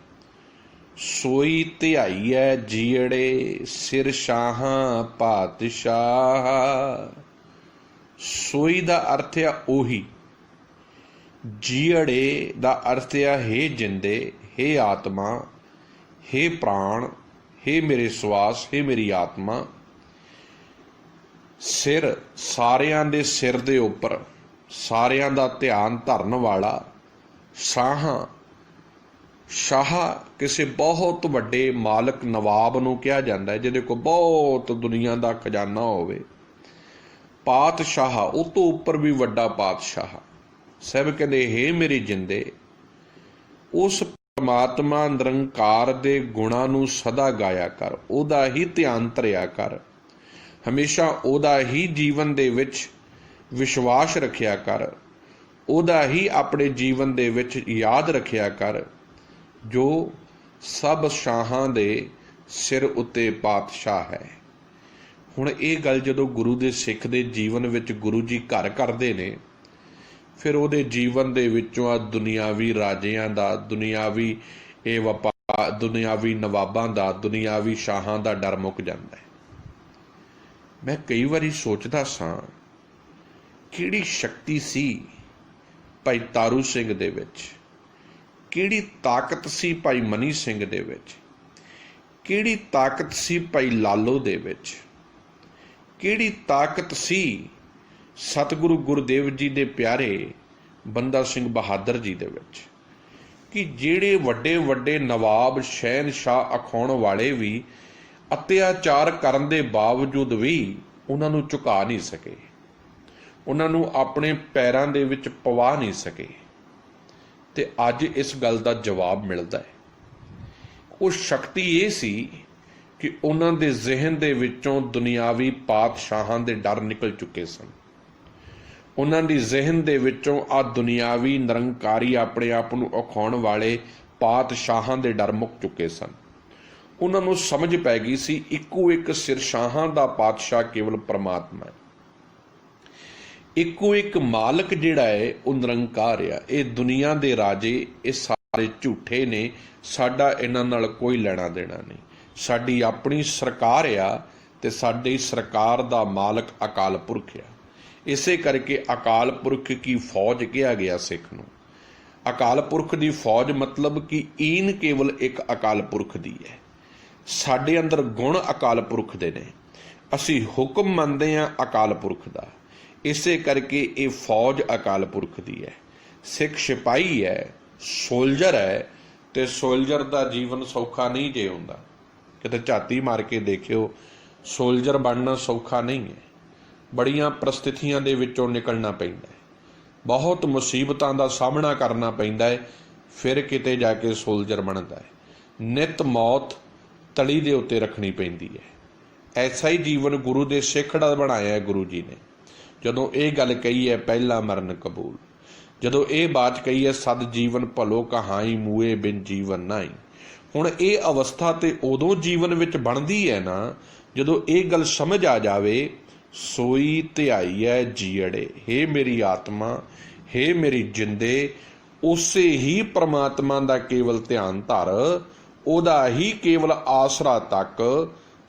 ਸੋਈ ਧਿਆਈ ਹੈ ਜੀੜੇ ਸਿਰ ਸ਼ਾਹਾਂ ਪਾਤਸ਼ਾਹ। ਸੋਈ ਦਾ ਅਰਥ ਆ ਉਹੀ, ਜੀੜੇ ਦਾ ਅਰਥ ਆ ਹੇ ਜਿੰਦੇ, ਹੇ ਆਤਮਾ, ਹੇ ਪ੍ਰਾਣ, हे मेरे श्वास, हे मेरी आत्मा। सिर सारिਆਂ ਦੇ सिर ਦੇ ਉੱਪਰ ਸਾਰਿਆਂ ਦਾ ਧਿਆਨ ਧਰਨ ਵਾਲਾ ਸਾਹਾਂ, ਸ਼ਾਹ ਕਿਸੇ ਬਹੁਤ ਵੱਡੇ ਮਾਲਕ ਨਵਾਬ ਨੂੰ ਕਿਹਾ ਜਾਂਦਾ ਹੈ, ਜਿਹਦੇ ਕੋਲ ਬਹੁਤ ਦੁਨੀਆ ਦਾ ਖਜ਼ਾਨਾ ਹੋਵੇ। ਪਾਤਸ਼ਾਹ, ਉਹ ਤੋਂ ਉੱਪਰ ਵੀ ਵੱਡਾ ਪਾਤਸ਼ਾਹ। ਸਾਹਿਬ ਕਹਿੰਦੇ, ਹੇ ਮੇਰੀ ਜਿੰਦੇ, ਉਸ ਪਰਮਾਤਮਾ ਨਿਰੰਕਾਰ ਦੇ ਗੁਣਾਂ ਨੂੰ ਸਦਾ ਗਾਇਆ ਕਰ, ਉਹਦਾ ਹੀ ਧਿਆਨ ਧਰਿਆ ਕਰ, ਹਮੇਸ਼ਾ ਉਹਦਾ ਹੀ ਜੀਵਨ ਦੇ ਵਿੱਚ ਵਿਸ਼ਵਾਸ ਰੱਖਿਆ ਕਰ, ਉਹਦਾ ਹੀ ਆਪਣੇ ਜੀਵਨ ਦੇ ਵਿੱਚ ਯਾਦ ਰੱਖਿਆ ਕਰ, ਜੋ ਸਭ ਸ਼ਾਹਾਂ ਦੇ ਸਿਰ ਉੱਤੇ ਪਾਤਸ਼ਾਹ ਹੈ। ਹੁਣ ਇਹ ਗੱਲ ਜਦੋਂ ਗੁਰੂ ਦੇ ਸਿੱਖ ਦੇ ਜੀਵਨ ਵਿੱਚ ਗੁਰੂ ਜੀ ਘਰ ਕਰਦੇ ਨੇ, ਫਿਰ ਉਹਦੇ ਜੀਵਨ ਦੇ ਵਿੱਚੋਂ ਆ ਦੁਨਿਆਵੀ ਰਾਜਿਆਂ ਦਾ, ਦੁਨਿਆਵੀ ਇਹ ਵਪਾਰ, ਦੁਨਿਆਵੀ ਨਵਾਬਾਂ ਦਾ, ਦੁਨਿਆਵੀ ਸ਼ਾਹਾਂ ਦਾ ਡਰ ਮੁੱਕ ਜਾਂਦਾ ਹੈ। ਮੈਂ ਕਈ ਵਾਰੀ ਸੋਚਦਾ ਸਾਂ, ਕਿਹੜੀ ਸ਼ਕਤੀ ਸੀ ਭਾਈ ਤਾਰੂ ਸਿੰਘ ਦੇ ਵਿੱਚ, ਕਿਹੜੀ ਤਾਕਤ ਸੀ ਭਾਈ ਮਨੀ ਸਿੰਘ ਦੇ ਵਿੱਚ, ਕਿਹੜੀ ਤਾਕਤ ਸੀ ਭਾਈ ਲਾਲੋ ਦੇ ਵਿੱਚ, ਕਿਹੜੀ ਤਾਕਤ ਸੀ ਸਤਿਗੁਰੂ ਗੁਰਦੇਵ ਜੀ ਦੇ ਪਿਆਰੇ ਬੰਦਾ ਸਿੰਘ ਬਹਾਦਰ ਜੀ ਦੇ ਵਿੱਚ, ਕਿ ਜਿਹੜੇ ਵੱਡੇ ਵੱਡੇ ਨਵਾਬ, ਸ਼ਹਿਨਸ਼ਾਹ ਅਖਾਉਣ ਵਾਲੇ ਵੀ ਅਤਿਆਚਾਰ ਕਰਨ ਦੇ ਬਾਵਜੂਦ ਵੀ ਉਹਨਾਂ ਨੂੰ ਝੁਕਾ ਨਹੀਂ ਸਕੇ, ਉਹਨਾਂ ਨੂੰ ਆਪਣੇ ਪੈਰਾਂ ਦੇ ਵਿੱਚ ਪਵਾ ਨਹੀਂ ਸਕੇ। ਤੇ ਅੱਜ ਇਸ ਗੱਲ ਦਾ ਜਵਾਬ ਮਿਲਦਾ ਹੈ। ਉਹ ਸ਼ਕਤੀ ਇਹ ਸੀ ਕਿ ਉਹਨਾਂ ਦੇ ਜ਼ਿਹਨ ਦੇ ਵਿੱਚੋਂ ਦੁਨਿਆਵੀ ਪਾਤਸ਼ਾਹਾਂ ਦੇ ਡਰ ਨਿਕਲ ਚੁੱਕੇ ਸਨ। ਉਹਨਾਂ ਦੀ ਜ਼ਿਹਨ ਦੇ ਵਿੱਚੋਂ ਆ ਦੁਨਿਆਵੀ ਨਿਰੰਕਾਰੀ ਆਪਣੇ ਆਪ ਨੂੰ ਅਖਾਉਣ ਵਾਲੇ ਪਾਤਸ਼ਾਹਾਂ ਦੇ ਡਰ ਮੁੱਕ ਚੁੱਕੇ ਸਨ। ਉਹਨਾਂ ਨੂੰ ਸਮਝ ਪੈ ਗਈ ਸੀ, ਇੱਕੋ ਇੱਕ ਸਿਰਸ਼ਾਹਾਂ ਦਾ ਪਾਤਸ਼ਾਹ ਕੇਵਲ ਪਰਮਾਤਮਾ ਹੈ। ਇੱਕੋ ਇੱਕ ਮਾਲਕ ਜਿਹੜਾ ਹੈ ਉਹ ਨਿਰੰਕਾਰ ਆ। ਇਹ ਦੁਨੀਆ ਦੇ ਰਾਜੇ ਇਹ ਸਾਰੇ ਝੂਠੇ ਨੇ, ਸਾਡਾ ਇਹਨਾਂ ਨਾਲ ਕੋਈ ਲੈਣਾ ਦੇਣਾ ਨਹੀਂ। ਸਾਡੀ ਆਪਣੀ ਸਰਕਾਰ ਆ ਤੇ ਸਾਡੀ ਸਰਕਾਰ ਦਾ ਮਾਲਕ ਅਕਾਲ ਪੁਰਖ ਆ। ਇਸੇ ਕਰਕੇ ਅਕਾਲ ਪੁਰਖ ਕੀ ਫੌਜ ਕਿਹਾ ਗਿਆ ਸਿੱਖ ਨੂੰ। ਅਕਾਲ ਪੁਰਖ ਦੀ ਫੌਜ ਮਤਲਬ ਕਿ ਈਨ ਕੇਵਲ ਇੱਕ ਅਕਾਲ ਪੁਰਖ ਦੀ ਹੈ। ਸਾਡੇ ਅੰਦਰ ਗੁਣ ਅਕਾਲ ਪੁਰਖ ਦੇ ਨੇ, ਅਸੀਂ ਹੁਕਮ ਮੰਨਦੇ ਹਾਂ ਅਕਾਲ ਪੁਰਖ ਦਾ। ਇਸੇ ਕਰਕੇ ਇਹ ਫੌਜ ਅਕਾਲ ਪੁਰਖ ਦੀ ਹੈ। ਸਿੱਖ ਸਿਪਾਹੀ ਹੈ, ਸੋਲਜਰ ਹੈ, ਤੇ ਸੋਲਜਰ ਦਾ ਜੀਵਨ ਸੌਖਾ ਨਹੀਂ ਜੇ ਹੁੰਦਾ। ਕਿਤੇ ਝਾਤੀ ਮਾਰ ਕੇ ਦੇਖਿਓ, ਸੋਲਜਰ ਬਣਨਾ ਸੌਖਾ ਨਹੀਂ ਹੈ। ਬੜੀਆਂ ਪ੍ਰਸਥਿਤੀਆਂ ਦੇ ਵਿੱਚੋਂ ਨਿਕਲਣਾ ਪੈਂਦਾ ਹੈ, ਬਹੁਤ ਮੁਸੀਬਤਾਂ ਦਾ ਸਾਹਮਣਾ ਕਰਨਾ ਪੈਂਦਾ ਹੈ, ਫਿਰ ਕਿਤੇ ਜਾ ਕੇ ਸੋਲਜਰ ਬਣਦਾ ਹੈ। ਨਿਤ ਮੌਤ ਤਲੀ ਦੇ ਉੱਤੇ ਰੱਖਣੀ ਪੈਂਦੀ ਹੈ। ਐਸਾ ਹੀ ਜੀਵਨ ਗੁਰੂ ਦੇ ਸਿੱਖ ਦਾ ਬਣਾਇਆ ਹੈ ਗੁਰੂ ਜੀ ਨੇ। ਜਦੋਂ ਇਹ ਗੱਲ ਕਹੀ ਹੈ ਪਹਿਲਾ ਮਰਨ ਕਬੂਲ, ਜਦੋਂ ਇਹ ਬਾਤ ਕਹੀ ਹੈ ਸਦ ਜੀਵਨ ਭਲੋ ਕਹਾਈ ਮੂਏ ਬਿਨ ਜੀਵਨ ਨਾਈ। ਹੁਣ ਇਹ ਅਵਸਥਾ ਤੇ ਉਦੋਂ ਜੀਵਨ ਵਿੱਚ ਬਣਦੀ ਹੈ ਨਾ, ਜਦੋਂ ਇਹ ਗੱਲ ਸਮਝ ਆ ਜਾਵੇ, ਸੋਈ ਧਿਆਈ ਹੈ ਜੀੜੇ, ਹੇ ਮੇਰੀ ਆਤਮਾ, ਹੇ ਮੇਰੀ ਜਿੰਦੇ, ਉਸੇ ਹੀ ਪ੍ਰਮਾਤਮਾ ਦਾ ਕੇਵਲ ਧਿਆਨ ਧਰ, ਉਹਦਾ ਹੀ ਕੇਵਲ ਆਸਰਾ ਤੱਕ।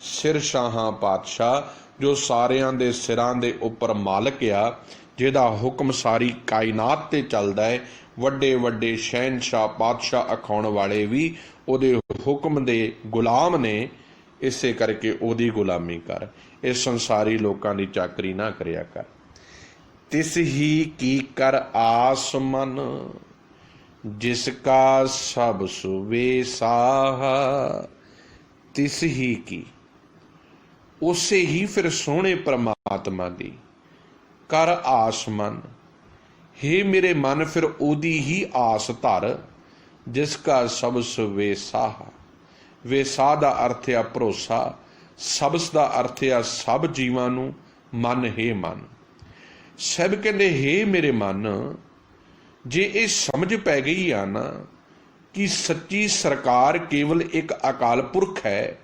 ਸਿਰ ਸ਼ਾਹਾਂ ਪਾਤਸ਼ਾਹ, ਜੋ ਸਾਰਿਆਂ ਦੇ ਸਿਰਾਂ ਦੇ ਉੱਪਰ ਮਾਲਕ ਆ, ਜਿਹਦਾ ਹੁਕਮ ਸਾਰੀ ਕਾਇਨਾਤ ਤੇ ਚੱਲਦਾ ਹੈ। ਵੱਡੇ ਵੱਡੇ ਸ਼ਹਿਨਸ਼ਾਹ ਪਾਤਸ਼ਾਹ ਅਖਾਉਣ ਵਾਲੇ ਵੀ ਉਹਦੇ ਹੁਕਮ ਦੇ ਗੁਲਾਮ ਨੇ। ਇਸੇ ਕਰਕੇ ਉਹਦੀ ਗੁਲਾਮੀ ਕਰ, ਇਹ ਸੰਸਾਰੀ ਲੋਕਾਂ ਦੀ ਚਾਕਰੀ ਨਾ ਕਰਿਆ ਕਰ। ਤਿਸ ਹੀ ਕੀ ਕਰ ਆਸ ਮਨ, ਜਿਸ ਕਾ ਸਭ ਸੁਵੇ ਸਾਹ। ਤਿਸ ਹੀ ਕੀ, ਉਸੇ ਹੀ ਫਿਰ ਸੋਹਣੇ ਪ੍ਰਮਾਤਮਾ ਦੀ ਕਰ ਆਸ ਮਨ। ਹੇ ਮੇਰੇ ਮਨ, ਫਿਰ ਉਹਦੀ ਹੀ ਆਸ ਧਰ, ਜਿਸ ਕਾ ਸਭ ਸੁਵੇ ਸਾਹ। ਵੇਸਾਹ ਦਾ ਅਰਥ ਆ ਭਰੋਸਾ, ਸਬਸ ਦਾ ਅਰਥ ਆ ਸਭ ਜੀਵਾਂ ਨੂੰ। ਮਨ ਹੈ ਮਨ। ਸਭ ਕਹਿੰਦੇ ਹੇ ਮੇਰੇ ਮਨ, ਜੇ ਇਹ ਸਮਝ ਪੈ ਗਈ ਆ ਨਾ ਕਿ ਸੱਚੀ ਸਰਕਾਰ ਕੇਵਲ ਇੱਕ ਅਕਾਲ ਪੁਰਖ ਹੈ,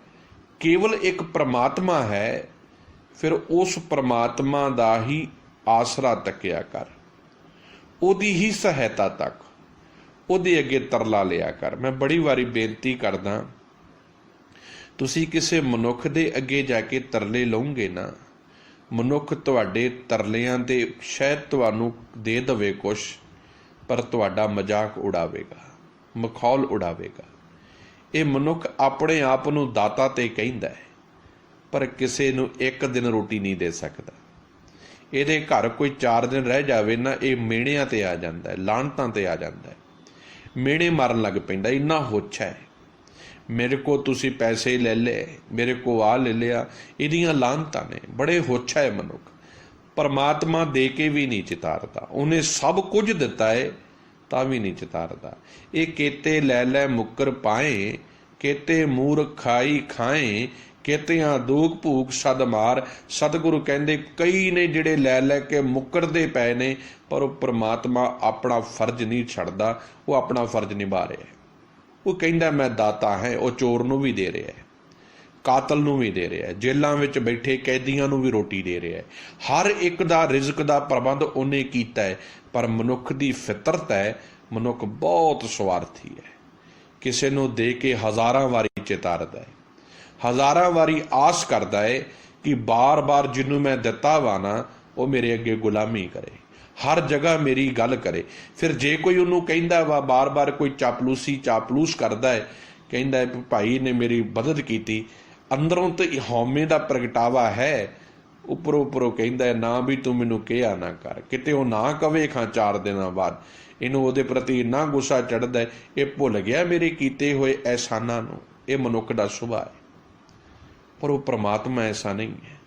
ਕੇਵਲ ਇੱਕ ਪ੍ਰਮਾਤਮਾ ਹੈ, ਫਿਰ ਉਸ ਪ੍ਰਮਾਤਮਾ ਦਾ ਹੀ ਆਸਰਾ ਤੱਕਿਆ ਕਰ, ਉਹਦੀ ਹੀ ਸਹਾਇਤਾ ਤੱਕ, ਉਹਦੇ ਅੱਗੇ ਤਰਲਾ ਲਿਆ ਕਰ। ਮੈਂ ਬੜੀ ਵਾਰੀ ਬੇਨਤੀ ਕਰਦਾ, ਤੁਸੀਂ ਕਿਸੇ ਮਨੁੱਖ ਦੇ ਅੱਗੇ ਜਾ ਕੇ ਤਰਲੇ ਲਓਗੇ ਨਾ, ਮਨੁੱਖ ਤੁਹਾਡੇ ਤਰਲਿਆਂ ਦੇ ਸ਼ਾਇਦ ਤੁਹਾਨੂੰ ਦੇ ਦੇਵੇ ਕੁਛ, ਪਰ ਤੁਹਾਡਾ ਮਜ਼ਾਕ ਉਡਾਵੇਗਾ, ਮਖੌਲ ਉਡਾਵੇਗਾ। ਇਹ ਮਨੁੱਖ ਆਪਣੇ ਆਪ ਨੂੰ ਦਾਤਾ ਤੇ ਕਹਿੰਦਾ ਹੈ, ਪਰ ਕਿਸੇ ਨੂੰ ਇੱਕ ਦਿਨ ਰੋਟੀ ਨਹੀਂ ਦੇ ਸਕਦਾ। ਇਹਦੇ ਘਰ ਕੋਈ 4 ਦਿਨ ਰਹਿ ਜਾਵੇ ਨਾ, ਇਹ ਮਿਹਣਿਆਂ ਤੇ ਆ ਜਾਂਦਾ ਹੈ, ਲਾਹਨਤਾਂ ਤੇ ਆ ਜਾਂਦਾ ਹੈ, ਮਿਹਣੇ ਮਾਰਨ ਲੱਗ ਪੈਂਦਾ। ਇੰਨਾ ਹੋਛਾ ਹੈ, ਮੇਰੇ ਕੋ ਤੁਸੀਂ ਪੈਸੇ ਲੈ ਲਏ, ਮੇਰੇ ਕੋ ਆ ਲੈ ਲਿਆ, ਇਹਦੀਆਂ ਲਾਹਨਤਾਂ ਨੇ। ਬੜੇ ਹੋਛਾ ਹੈ ਮਨੁੱਖ। ਪਰਮਾਤਮਾ ਦੇ ਕੇ ਵੀ ਨਹੀਂ ਚਿਤਾਰਦਾ, ਉਹਨੇ ਸਭ ਕੁਝ ਦਿੱਤਾ ਹੈ ਤਾਂ ਵੀ ਨਹੀਂ ਚਿਤਾਰਦਾ। ਇਹ ਕੇਤੇ ਲੈ ਲੈ ਮੁੱਕਰ ਪਾਏ, ਕੇਤੇ ਮੂਰਖ ਖਾਈ ਖਾਏ, ਕੇਤਿਆਂ ਦੂਖ ਭੂਖ ਸਦ ਮਾਰ। ਸਤਿਗੁਰੂ ਕਹਿੰਦੇ ਕਈ ਨੇ ਜਿਹੜੇ ਲੈ ਲੈ ਕੇ ਮੁੱਕਰਦੇ ਪਏ ਨੇ, ਪਰ ਉਹ ਪਰਮਾਤਮਾ ਆਪਣਾ ਫਰਜ਼ ਨਹੀਂ ਛੱਡਦਾ, ਉਹ ਆਪਣਾ ਫਰਜ਼ ਨਿਭਾ ਰਿਹਾ ਹੈ। ਉਹ ਕਹਿੰਦਾ ਮੈਂ ਦਾਤਾ ਹੈ, ਉਹ ਚੋਰ ਨੂੰ ਵੀ ਦੇ ਰਿਹਾ ਹੈ, ਕਾਤਲ ਨੂੰ ਵੀ ਦੇ ਰਿਹਾ ਹੈ, ਜੇਲਾਂ ਵਿੱਚ ਬੈਠੇ ਕੈਦੀਆਂ ਨੂੰ ਵੀ ਰੋਟੀ ਦੇ ਰਿਹਾ ਹੈ। ਹਰ ਇੱਕ ਦਾ ਰਿਜ਼ਕ ਦਾ ਪ੍ਰਬੰਧ ਉਹਨੇ ਕੀਤਾ ਹੈ। ਪਰ ਮਨੁੱਖ ਦੀ ਫਿਤਰਤ ਹੈ, ਮਨੁੱਖ ਬਹੁਤ ਸਵਾਰਥੀ ਹੈ। ਕਿਸੇ ਨੂੰ ਦੇ ਕੇ ਹਜ਼ਾਰਾਂ ਵਾਰੀ ਚਿਤਾਰਦਾ ਹੈ, ਹਜ਼ਾਰਾਂ ਵਾਰੀ ਆਸ ਕਰਦਾ ਹੈ ਕਿ ਬਾਰ-ਬਾਰ ਜਿਹਨੂੰ ਮੈਂ ਦਿੱਤਾ ਵਾ ਨਾ, ਉਹ ਮੇਰੇ ਅੱਗੇ ਗੁਲਾਮੀ ਕਰੇ, ਹਰ ਜਗ੍ਹਾ ਮੇਰੀ ਗੱਲ ਕਰੇ। ਫਿਰ ਜੇ ਕੋਈ ਉਹਨੂੰ ਕਹਿੰਦਾ ਵਾ, ਬਾਰ-ਬਾਰ ਕੋਈ ਚਾਪਲੂਸ ਕਰਦਾ ਹੈ, ਕਹਿੰਦਾ ਹੈ ਭਾਈ ਨੇ ਮੇਰੀ ਮਦਦ ਕੀਤੀ, ਅੰਦਰੋਂ ਤਾਂ ਹਉਮੈ ਦਾ ਪ੍ਰਗਟਾਵਾ ਹੈ, ਉੱਪਰੋਂ ਕਹਿੰਦਾ ਹੈ ਨਾ ਵੀ ਤੂੰ ਮੈਨੂੰ ਕਿਹਾ ਨਾ ਕਰ। ਕਿਤੇ ਉਹ ਨਾ ਕਵੇ ਖਾਂ 4 ਦਿਨਾਂ ਬਾਅਦ ਇਹਨੂੰ ਉਹਦੇ ਪ੍ਰਤੀ ਇੰਨਾ ਗੁੱਸਾ ਚੜ੍ਹਦਾ ਹੈ, ਇਹ ਭੁੱਲ ਗਿਆ ਮੇਰੇ ਕੀਤੇ ਹੋਏ ਅਹਿਸਾਨਾਂ ਨੂੰ। ਇਹ ਮਨੁੱਖ ਦਾ ਸੁਭਾਅ ਹੈ, ਪਰ ਉਹ ਪ੍ਰਮਾਤਮਾ ਐਸਾ ਨਹੀਂ ਹੈ।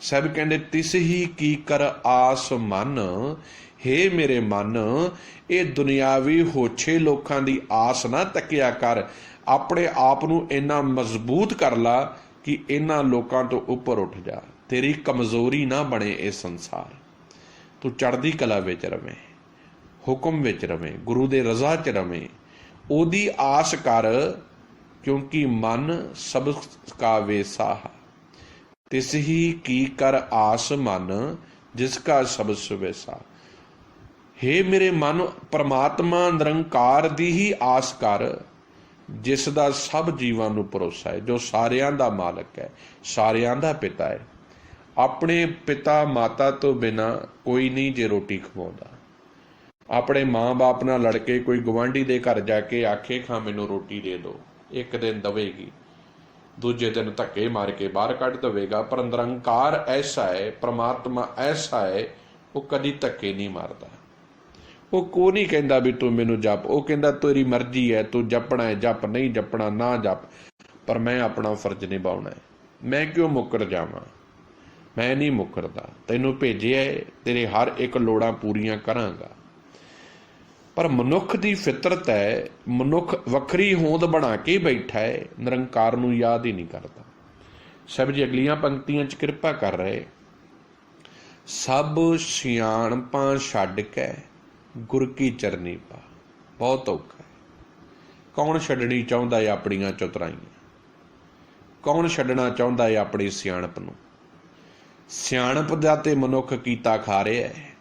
ਸਭ ਕਹਿੰਦੇ ਤਿਸ ਹੀ ਕੀ ਕਰ ਆਸ ਮਨ, ਹੇ ਮੇਰੇ ਮਨ, ਇਹ ਦੁਨਿਆਵੀ ਹੋਛੇ ਲੋਕਾਂ ਦੀ ਆਸ ਨਾ ਤੱਕਿਆ ਕਰ। ਆਪਣੇ ਆਪ ਨੂੰ ਇੰਨਾ ਮਜ਼ਬੂਤ ਕਰ ਲਾ ਕਿ ਇਹਨਾਂ ਲੋਕਾਂ ਤੋਂ ਉੱਪਰ ਉੱਠ ਜਾ। ਤੇਰੀ ਕਮਜ਼ੋਰੀ ਨਾ ਬਣੇ ਇਹ ਸੰਸਾਰ। ਤੂੰ ਚੜ੍ਹਦੀ ਕਲਾ ਵਿੱਚ ਰਵੇਂ, ਹੁਕਮ ਵਿੱਚ ਰਵੇਂ, ਗੁਰੂ ਦੇ ਰਜ਼ਾ 'ਚ ਰਵੇਂ, ਉਹਦੀ ਆਸ ਕਰ, ਕਿਉਂਕਿ ਮਨ ਸਭ ਕਾ ਵੇਸਾਹ। ਤਿਸ ਹੀ ਕੀ ਕਰ ਆਸ ਮਨ, ਜਿਸ ਕਾ ਸਭ ਸੁਵੇਸਾ। ਹੇ ਮੇਰੇ ਮਨ, ਪਰਮਾਤਮਾ ਨਿਰੰਕਾਰ ਦੀ ਹੀ ਆਸ ਕਰ, ਜਿਸ ਦਾ ਸਭ ਜੀਵਾਂ ਨੂੰ ਭਰੋਸਾ ਹੈ, ਜੋ ਸਾਰਿਆਂ ਦਾ ਮਾਲਕ ਹੈ, ਸਾਰਿਆਂ ਦਾ ਪਿਤਾ ਹੈ। ਆਪਣੇ ਪਿਤਾ ਮਾਤਾ ਤੋਂ ਬਿਨਾਂ ਕੋਈ ਨਹੀਂ ਜੇ ਰੋਟੀ ਖਵਾਉਂਦਾ। ਆਪਣੇ ਮਾਂ-ਬਾਪ ਨਾਲ ਲੜ ਕੇ ਕੋਈ ਗੁਆਂਢੀ ਦੇ ਘਰ ਜਾ ਕੇ ਆਖੇ ਖਾਂ ਮੈਨੂੰ ਰੋਟੀ ਦੇ ਦਿਓ, ਇੱਕ ਦਿਨ ਦਵੇਗੀ, ਦੂਜੇ ਦਿਨ ਧੱਕੇ ਮਾਰ ਕੇ ਬਾਹਰ ਕੱਢ ਦੇਵੇਗਾ। ਪਰ ਨਿਰੰਕਾਰ ਐਸਾ ਹੈ, ਪਰਮਾਤਮਾ ਐਸਾ ਹੈ, ਉਹ ਕਦੀ ਧੱਕੇ ਨਹੀਂ ਮਾਰਦਾ। ਉਹ ਕੋ ਨਹੀਂ ਕਹਿੰਦਾ ਵੀ ਤੂੰ ਮੈਨੂੰ ਜਪ, ਉਹ ਕਹਿੰਦਾ ਤੇਰੀ ਮਰਜ਼ੀ ਹੈ, ਤੂੰ ਜਪਣਾ ਹੈ ਜਪ, ਨਹੀਂ ਜਪਣਾ ਨਾ ਜਪ, ਪਰ ਮੈਂ ਆਪਣਾ ਫਰਜ਼ ਨਿਭਾਉਣਾ ਹੈ। ਮੈਂ ਕਿਉਂ ਮੁੱਕਰ ਜਾਵਾਂ? ਮੈਂ ਨਹੀਂ ਮੁੱਕਰਦਾ, ਤੈਨੂੰ ਭੇਜਿਆ ਹੈ, ਤੇਰੇ ਹਰ ਇੱਕ ਲੋੜਾਂ ਪੂਰੀਆਂ ਕਰਾਂਗਾ। ਪਰ ਮਨੁੱਖ ਦੀ ਫਿਤਰਤ ਹੈ, ਮਨੁੱਖ ਵੱਖਰੀ ਹੋਂਦ ਬਣਾ ਕੇ ਬੈਠਾ ਹੈ, ਨਿਰੰਕਾਰ ਨੂੰ ਯਾਦ ਹੀ ਨਹੀਂ ਕਰਦਾ। ਸਭ ਜੀ ਅਗਲੀਆਂ ਪੰਕਤੀਆਂ 'ਚ ਕਿਰਪਾ ਕਰ ਰਹੇ, ਸਭ ਸਿਆਣਪਾਂ ਛੱਡ ਕੇ ਗੁਰ ਕੀ ਚਰਨੀ ਪਾ। ਬਹੁਤ ਔਖਾ ਹੈ। ਕੌਣ ਛੱਡਣੀ ਚਾਹੁੰਦਾ ਹੈ ਆਪਣੀਆਂ ਚਤੁਰਾਈਆਂ? ਕੌਣ ਛੱਡਣਾ ਚਾਹੁੰਦਾ ਹੈ ਆਪਣੀ ਸਿਆਣਪ ਨੂੰ? ਸਿਆਣਪ ਦਾ ਤੇ ਮਨੁੱਖ ਕੀਤਾ ਖਾ ਰਿਹਾ ਹੈ।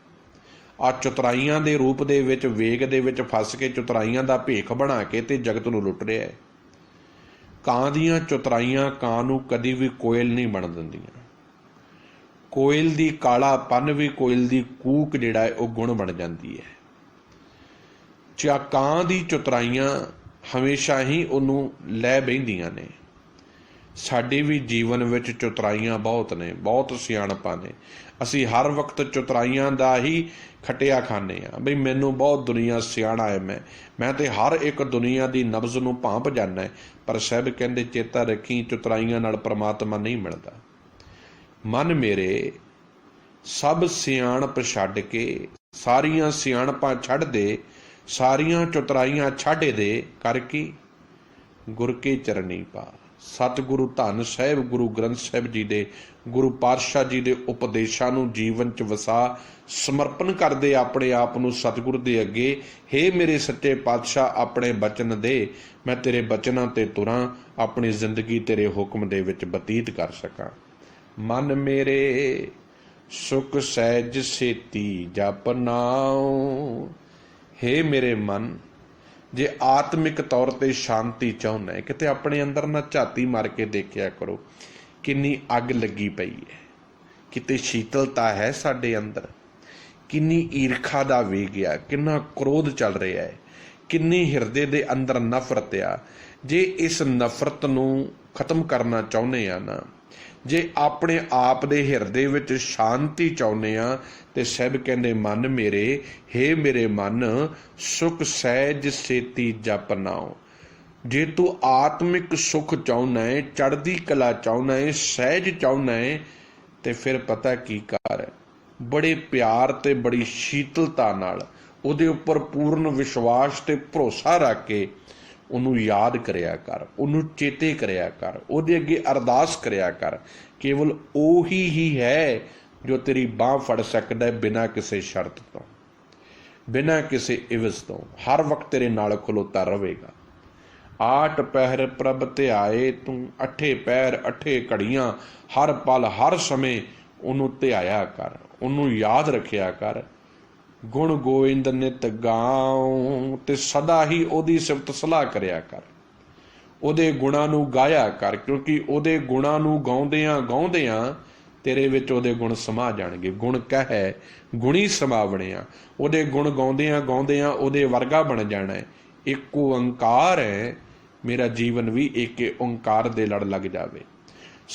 ਆ ਚਤੁਰਾਈਆਂ ਦੇ ਰੂਪ ਦੇ ਵਿੱਚ, ਵੇਗ ਦੇ ਵਿੱਚ ਫਸ ਕੇ, ਚਤੁਰਾਈਆਂ ਦਾ ਭੇਖ ਬਣਾ ਕੇ ਤੇ ਜਗਤ ਨੂੰ ਲੁੱਟ ਰਿਹਾ ਹੈ। ਕਾਂ ਦੀਆਂ ਚਤੁਰਾਈਆਂ ਕਾਂ ਨੂੰ ਕਦੀ ਵੀ ਕੋਇਲ ਨਹੀਂ ਬਣ ਦਿੰਦੀਆਂ। ਕੋਇਲ ਦੀ ਕਾਲਾਪਨ ਵੀ ਕੋਇਲ ਦੀ ਕੂਕ ਜਿਹੜਾ ਹੈ ਉਹ ਗੁਣ ਬਣ ਜਾਂਦੀ ਹੈ। ਕਾਂ ਦੀ ਚਤੁਰਾਈਆਂ ਹਮੇਸ਼ਾ ਹੀ ਉਹਨੂੰ ਲੈ ਬਹਿੰਦੀਆਂ ਨੇ। ਸਾਡੇ ਵੀ ਜੀਵਨ ਵਿੱਚ ਚਤੁਰਾਈਆਂ ਬਹੁਤ ਨੇ, ਬਹੁਤ ਸਿਆਣਪਾਂ ਨੇ। ਅਸੀਂ ਹਰ ਵਕਤ ਚਤੁਰਾਈਆਂ ਦਾ ਹੀ ਖਟਿਆ ਖਾਂਦੇ ਹਾਂ ਬਈ ਮੈਨੂੰ ਬਹੁਤ ਦੁਨੀਆ ਸਿਆਣਾ ਹੈ, ਮੈਂ ਤੇ ਹਰ ਇੱਕ ਦੁਨੀਆ ਦੀ ਨਬਜ਼ ਨੂੰ ਭਾਂਪ ਜਾਂਦਾ ਹੈ। ਪਰ ਸਾਹਿਬ ਕਹਿੰਦੇ ਚੇਤਾ ਰੱਖੀ, ਚਤੁਰਾਈਆਂ ਨਾਲ ਪਰਮਾਤਮਾ ਨਹੀਂ ਮਿਲਦਾ। ਮਨ ਮੇਰੇ ਸਭ ਸਿਆਣਪ ਛੱਡ ਕੇ, ਸਾਰੀਆਂ ਸਿਆਣਪਾਂ ਛੱਡ ਦੇ, ਸਾਰੀਆਂ ਚਤੁਰਾਈਆਂ ਛੱਡ ਦੇ, ਕਰਕੇ ਗੁਰ ਕੇ ਚਰਨੀ ਪਾ। ਸਤਿਗੁਰੂ ਧੰਨ ਸਾਹਿਬ ਗੁਰੂ ਗ੍ਰੰਥ ਸਾਹਿਬ ਜੀ ਦੇ, ਗੁਰੂ ਪਾਤਸ਼ਾਹ ਜੀ ਦੇ ਉਪਦੇਸ਼ਾਂ ਨੂੰ ਜੀਵਨ 'ਚ ਵਸਾ, ਸਮਰਪਣ ਕਰਦੇ ਆਪਣੇ ਆਪ ਨੂੰ ਸਤਿਗੁਰ ਦੇ ਅੱਗੇ। ਹੇ ਮੇਰੇ ਸੱਚੇ ਪਾਤਸ਼ਾਹ, ਆਪਣੇ ਬਚਨ ਦੇ, ਮੈਂ ਤੇਰੇ ਬਚਨਾਂ ਤੇ ਤੁਰਾਂ, ਆਪਣੀ ਜ਼ਿੰਦਗੀ ਤੇਰੇ ਹੁਕਮ ਦੇ ਵਿੱਚ ਬਤੀਤ ਕਰ ਸਕਾਂ। ਮਨ ਮੇਰੇ ਸੁਖ ਸਹਿਜ ਸੇਤੀ ਜਪ ਨਾਉ। ਹੇ ਮੇਰੇ ਮਨ, ਜੇ ਆਤਮਿਕ ਤੌਰ 'ਤੇ ਸ਼ਾਂਤੀ ਚਾਹੁੰਦਾ ਹੈ, ਕਿਤੇ ਆਪਣੇ ਅੰਦਰ ਨਾ ਝਾਤੀ ਮਾਰ ਕੇ ਦੇਖਿਆ ਕਰੋ, ਕਿੰਨੀ ਅੱਗ ਲੱਗੀ ਪਈ ਹੈ, ਕਿਤੇ ਸ਼ੀਤਲਤਾ ਹੈ ਸਾਡੇ ਅੰਦਰ, ਕਿੰਨੀ ਈਰਖਾ ਦਾ ਵੇਗ ਆ, ਕਿੰਨਾ ਕ੍ਰੋਧ ਚੱਲ ਰਿਹਾ ਹੈ, ਕਿੰਨੀ ਹਿਰਦੇ ਦੇ ਅੰਦਰ ਨਫ਼ਰਤ ਆ। जे इस नफरत नूं खत्म करना चाहुंदे आ ना, जे अपने आप दे हिरदे विच शांति चाहुंदे आ, ते सैब कहंदे मन मेरे, हे मेरे मन, सुख सहज सेती जप नाओ। जे तू आत्मिक सुख चाहुंदा है, चढ़दी कला चाहुंदा है, सहज चाहुंदा है, ते फिर पता की कर, बड़े प्यार ते बड़ी शीतलता नाल ਉਹਦੇ ਉੱਪਰ पूर्ण विश्वास ते भरोसा रख के ਉਹਨੂੰ याद करिया कर, ਉਹਨੂੰ चेते करिया कर, ਉਹਦੇ ਅੱਗੇ अरदास करिया कर। केवल ਉਹੀ ही है जो तेरी बांह फड़ सकता है बिना किसी शर्त तो, बिना किसी इवज तो, हर वक्त तेरे नाल खलोता रहेगा। आठ पहर प्रभ ध्याए तू, अठे पैर अठे घड़ियां, हर पल हर समय ਉਹਨੂੰ ਧਿਆਇਆ कर, ਉਹਨੂੰ याद रखिया कर। गुण गोविंद नित गाओ, ते सदा ही ओदी सिफत सलाह करिया कर, ओदे गुणां नूं गाया कर, क्योंकि ओदे गुणां नूं गाउंदियां गाउंदियां तेरे विच ओदे गुण समा जाणगे। गुण कह गुणी समावणिया, ओदे गुण गाउंदियां गाउंदियां ओदे वर्गा बन जाना है। एक ओंकार है मेरा जीवन भी एक ओंकार दे लड़ लग जावे।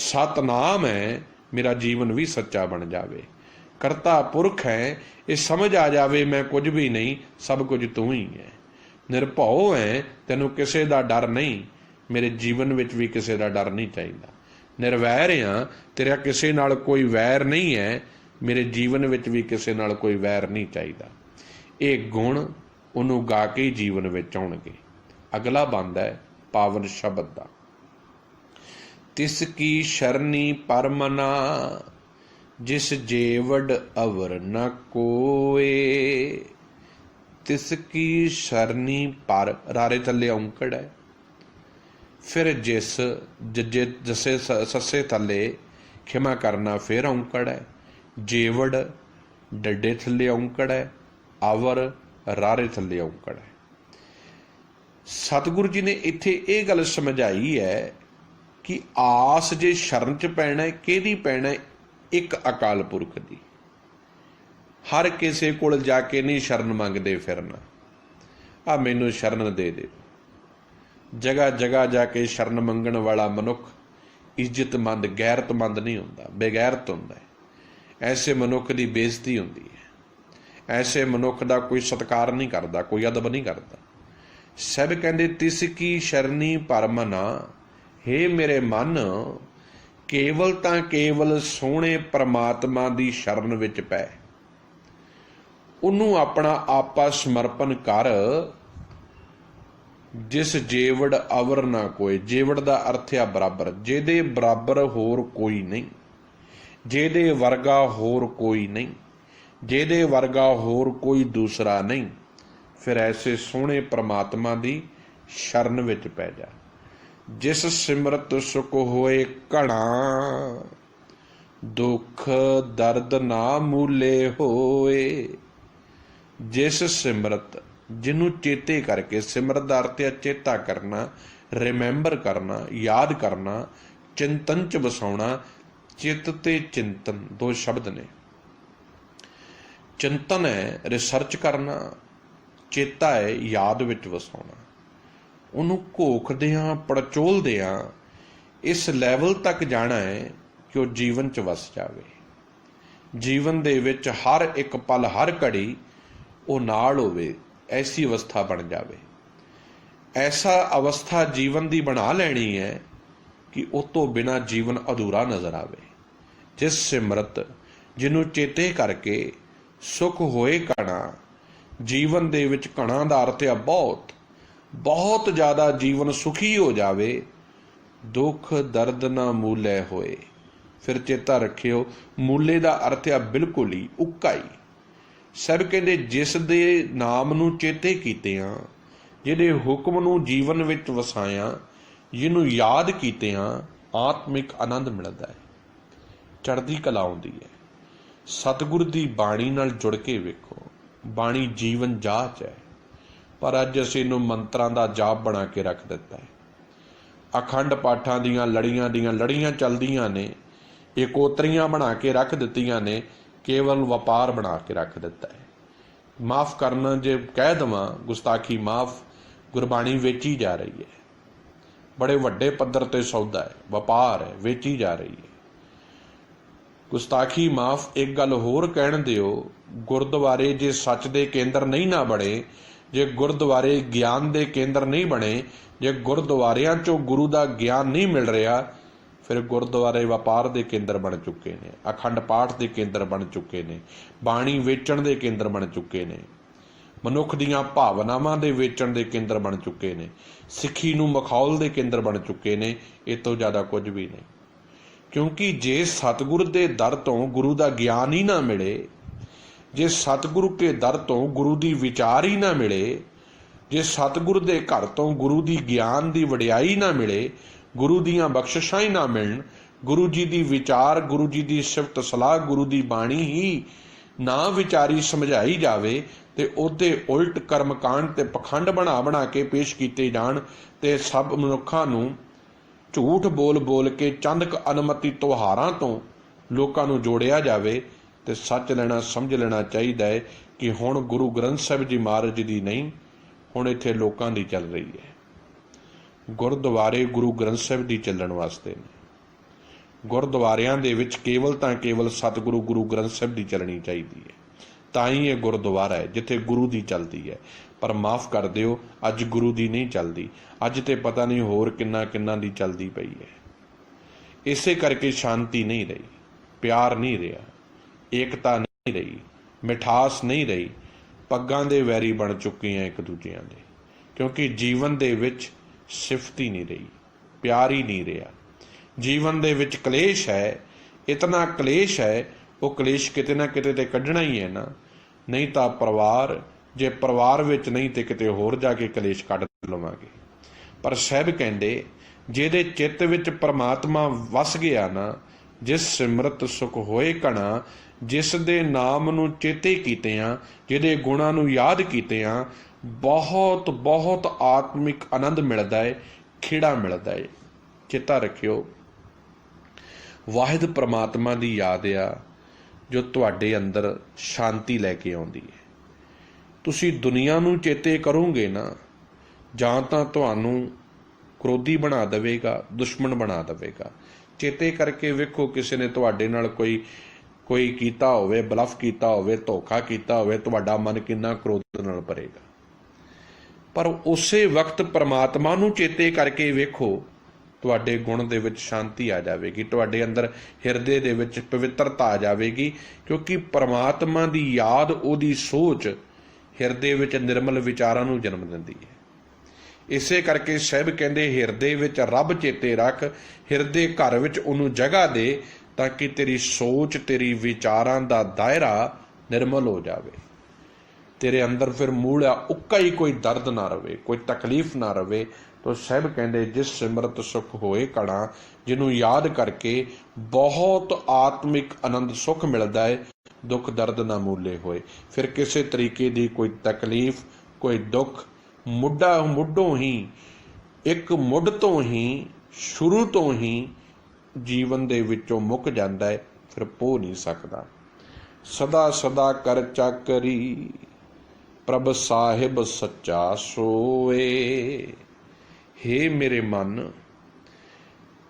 सतनाम है मेरा जीवन भी सच्चा बन जावे। करता पुरख है ये समझ आ जावे, मैं कुछ भी नहीं, सब कुछ तू ही है। निरभौ है तेनों किसी का डर नहीं, मेरे जीवन विच भी किसी का डर नहीं चाहिए। निर्वैर हाँ, तेरा किसी नाल कोई वैर नहीं है, मेरे जीवन विच भी किसी नाल कोई वैर नहीं चाहिए। ये गुण उन्होंने गा के ही जीवन विच आउणगे। अगला बंद है पावन शब्द का, तिसकी शरणी परमना, जिस जेवड़ अवर न कोए। तिसकी शरणी पर, रारे थले औंकड़ है, फिर जिस जजे जसे ससे थले खिमा करना फिर औंकड़ है, जेवड़ डडे थले औंकड़ है, अवर रारे थले औंकड़ है। सतगुरु जी ने इत्थे ये गल समझाई है कि आस जे शरण च पैना है, किहदी पैना है? एक अकाल पुरख दी। हर किसी कोल जाके नहीं शरण मंगते फिरना, आ मैनू शरण दे दे। जगह जगह जाके शरण मंगण वाला मनुख इज्जतमंद गैरतमंद नहीं होंदा, बेगैरत होंदा है। ऐसे मनुख की बेइज्जती होंदी है, ऐसे मनुख का कोई सत्कार नहीं करता, कोई अदब नहीं करता। सब कहते तिसकी शरणी परमना, हे मेरे मन, केवल तां केवल सोहणे परमात्मा दी शरण विच पै, उन्नू अपना आपा समर्पण कर। जिस जेवड़ अवर ना कोई, जेवड़ दा अर्थ है बराबर, जेदे बराबर होर कोई नहीं, जेदे वर्गा होर कोई नहीं, जेदे वर्गा होर कोई दूसरा नहीं। फिर ऐसे सोहणे परमात्मा दी शरण विच पै जा। जिस सिमरत सुख होए घना, दुख दर्द ना मूले होए। जिस सिमरत, जिन्हों चेते करके, सिमरत का अर्थ है चेता करना, रिमैंबर करना, याद करना, चिंतन च वसाउणा। चित ते चिंतन दो शब्द ने। चिंतन है रिसर्च करना, चेता है याद विच वसाउणा। उन्होंने घोखदियां पड़चोलदियां इस लैवल तक जाना है कि वह जीवन च वस जाए। जीवन दे विच हर एक पल हर घड़ी वो नाल होवे, ऐसी अवस्था बन जाए। ऐसा अवस्था जीवन की बना लैनी है कि उस तो बिना जीवन अधूरा नज़र आवे। जिस सिमरत, जिन्हों चेते करके सुख होए घना, जीवन दे विच घना दा अर्थ है बहुत बहुत ज़्यादा जीवन सुखी हो जावे। दुख दर्द ना मूले होए। फिर चेता रखियो, मूले का अर्थ है बिल्कुल ही उक्का ही। सब कहते जिस दे नाम नूं चेते कीतियां, जिहदे हुक्म नूं जीवन विच वसाया, जिन्हों याद कीतियां, आत्मिक आनंद मिलता है, चढ़दी कला आउंदी है। सतगुर दी बाणी नाल जुड़ के वेखो, बाणी जीवन जाच है, पर अज असीं इहनूं मंत्रां दा जाप बना के रख दिता है। अखंड पाठां दीयां लड़ियां चलदियां ने, इकोतरियां बना के रख दित्तियां ने, केवल वपार बना के रख दिता है। माफ़ करना जे कह देवां, गुस्ताखी माफ़, गुरबाणी वेची जा रही है। बड़े वड्डे पद्धर ते सौदा है, वपार है, वेची जा रही है। गुस्ताखी माफ, एक गल होर कहण दिओ, गुरुद्वारे जे सच दे केंद्र नहीं ना बने, जे गुरुद्वारे ज्ञान दे केंद्र नहीं बने, जे गुरुद्वारियां चों गुरु दा ज्ञान नहीं मिल रहा, फिर गुरुद्वारे वपार के केंद्र बन चुके हैं, अखंड पाठ के केंद्र बन चुके हैं, बाणी वेचण के केंद्र बन चुके हैं, मनुख दीआं भावनावां दे वेचण के केंद्र बन चुके हैं, सिੱਖੀ नूं मखौल के केंद्र बन चुके हैं। इस तो ज़्यादा कुछ भी नहीं, क्योंकि जे सतगुर के दर तो गुरु का ज्ञान ही ना मिले, जे सतगुरु के दर तो गुरु की विचार ही ना मिले, जे सतगुर के घर तो गुरु की ज्ञान की वडियाई ना मिले, गुरु दियां बख्शिशां ही ना मिलन, गुरु जी की विचार, गुरु जी की सिफत सलाह, गुरु की बाणी ही ना विचारी समझाई जाए, तो उहदे उल्ट कर्मकांड ते पखंड बना बना के पेश किए जाण, ते सब मनुखां नूं झूठ बोल बोल के चंद क अनमति त्योहारां तो लोकां नूं जोड़िया जाए, तो सच लेना समझ लेना चाहिए है कि हुण गुरु ग्रंथ साहिब जी महाराज जी नहीं, हुण इत्थे लोकां दी चल रही है। गुरुद्वारे गुरु ग्रंथ साहिब जी चलण वास्ते ने, गुरुद्वारियां दे विच केवल तां केवल सतगुरु गुरु ग्रंथ साहिब जी चलनी चाहिए है, तां ही ये गुरुद्वारा है जिथे गुरु दी चलती है। पर माफ़ कर दिओ, अज गुरु दी नहीं चलती, अज तो पता नहीं होर किन्ना किन्ना दी चलती पई है। इसे करके शांति नहीं रही, प्यार नहीं रहा, एकता नहीं रही, मिठास नहीं रही, पग्गां दे वैरी बन चुके हैं एक दूजिਆਂ दे, क्योंकि जीवन दे विच सिफत ही नहीं रही, प्यार ही नहीं रहा। जीवन दे विच कलेश है, इतना कलेश है, वो कलेश किते ना किते ते कढ़ना ही है ना, नहीं तो परिवार, जे परिवार विच नहीं तो किते होर जाके कलेश कढ़ लवांगे। पर साहिब कहंदे जिहदे चित्त विच परमात्मा वस गया ना, जिस सिमरत सुख होए घना, जिस दे नाम नूं चेते कीतिआं, जिहदे गुणां नूं याद कीतिआं, बहुत बहुत आत्मिक आनंद मिलदा है, खिड़ा मिलदा है। चेता रखियो, वाहिद परमात्मा दी याद आ जो तुहाडे अंदर शांति लैके आउंदी है। तुसी दुनिया नूं चेते करोगे ना, जां तां तुहानूं क्रोधी बना देवेगा, दुश्मन बना देवेगा। चेते करके वेखो, किसी ने तुहाडे नाल कोई कीता होवे, बलफ कीता होवे, धोखा कीता होवे, तुहाडा मन किन्ना क्रोध नाल भरेगा। पर उसे वक्त परमात्मा नूं चेते करके वेखो, तुहाडे गुण दे विच शांति आ जाएगी, तुहाडे अंदर हिरदे दे विच पवित्रता आ जाएगी, क्योंकि परमात्मा दी याद, उहदी सोच हिरदे विच निर्मल विचारां नूं जन्म दिंदी है। इसे करके साहिब कहंदे हिरदे विच रब चेते रख, हिरदे घर विच उहनूं जगह दे, ताकि तेरी सोच, तेरी विचारां दा दायरा निर्मल हो जाए, तेरे अंदर फिर मूला उक्का ही कोई दर्द ना रहे, कोई तकलीफ ना रहे। तो साहिब कहंदे जिस सिमरत सुख होए घड़ा, जिन्हों याद करके बहुत आत्मिक आनंद सुख मिलता है, दुख दर्द ना मूले होए, फिर किसी तरीके की कोई तकलीफ, कोई दुख मुढ़ों ही, एक मुढ़ तो ही, शुरू तो ही जीवन दे विचों मुक जाता है, फिर पो नहीं सकता। सदा सदा कर चाकरी, प्रभ साहिब सच्चा सोए। हे मेरे मन,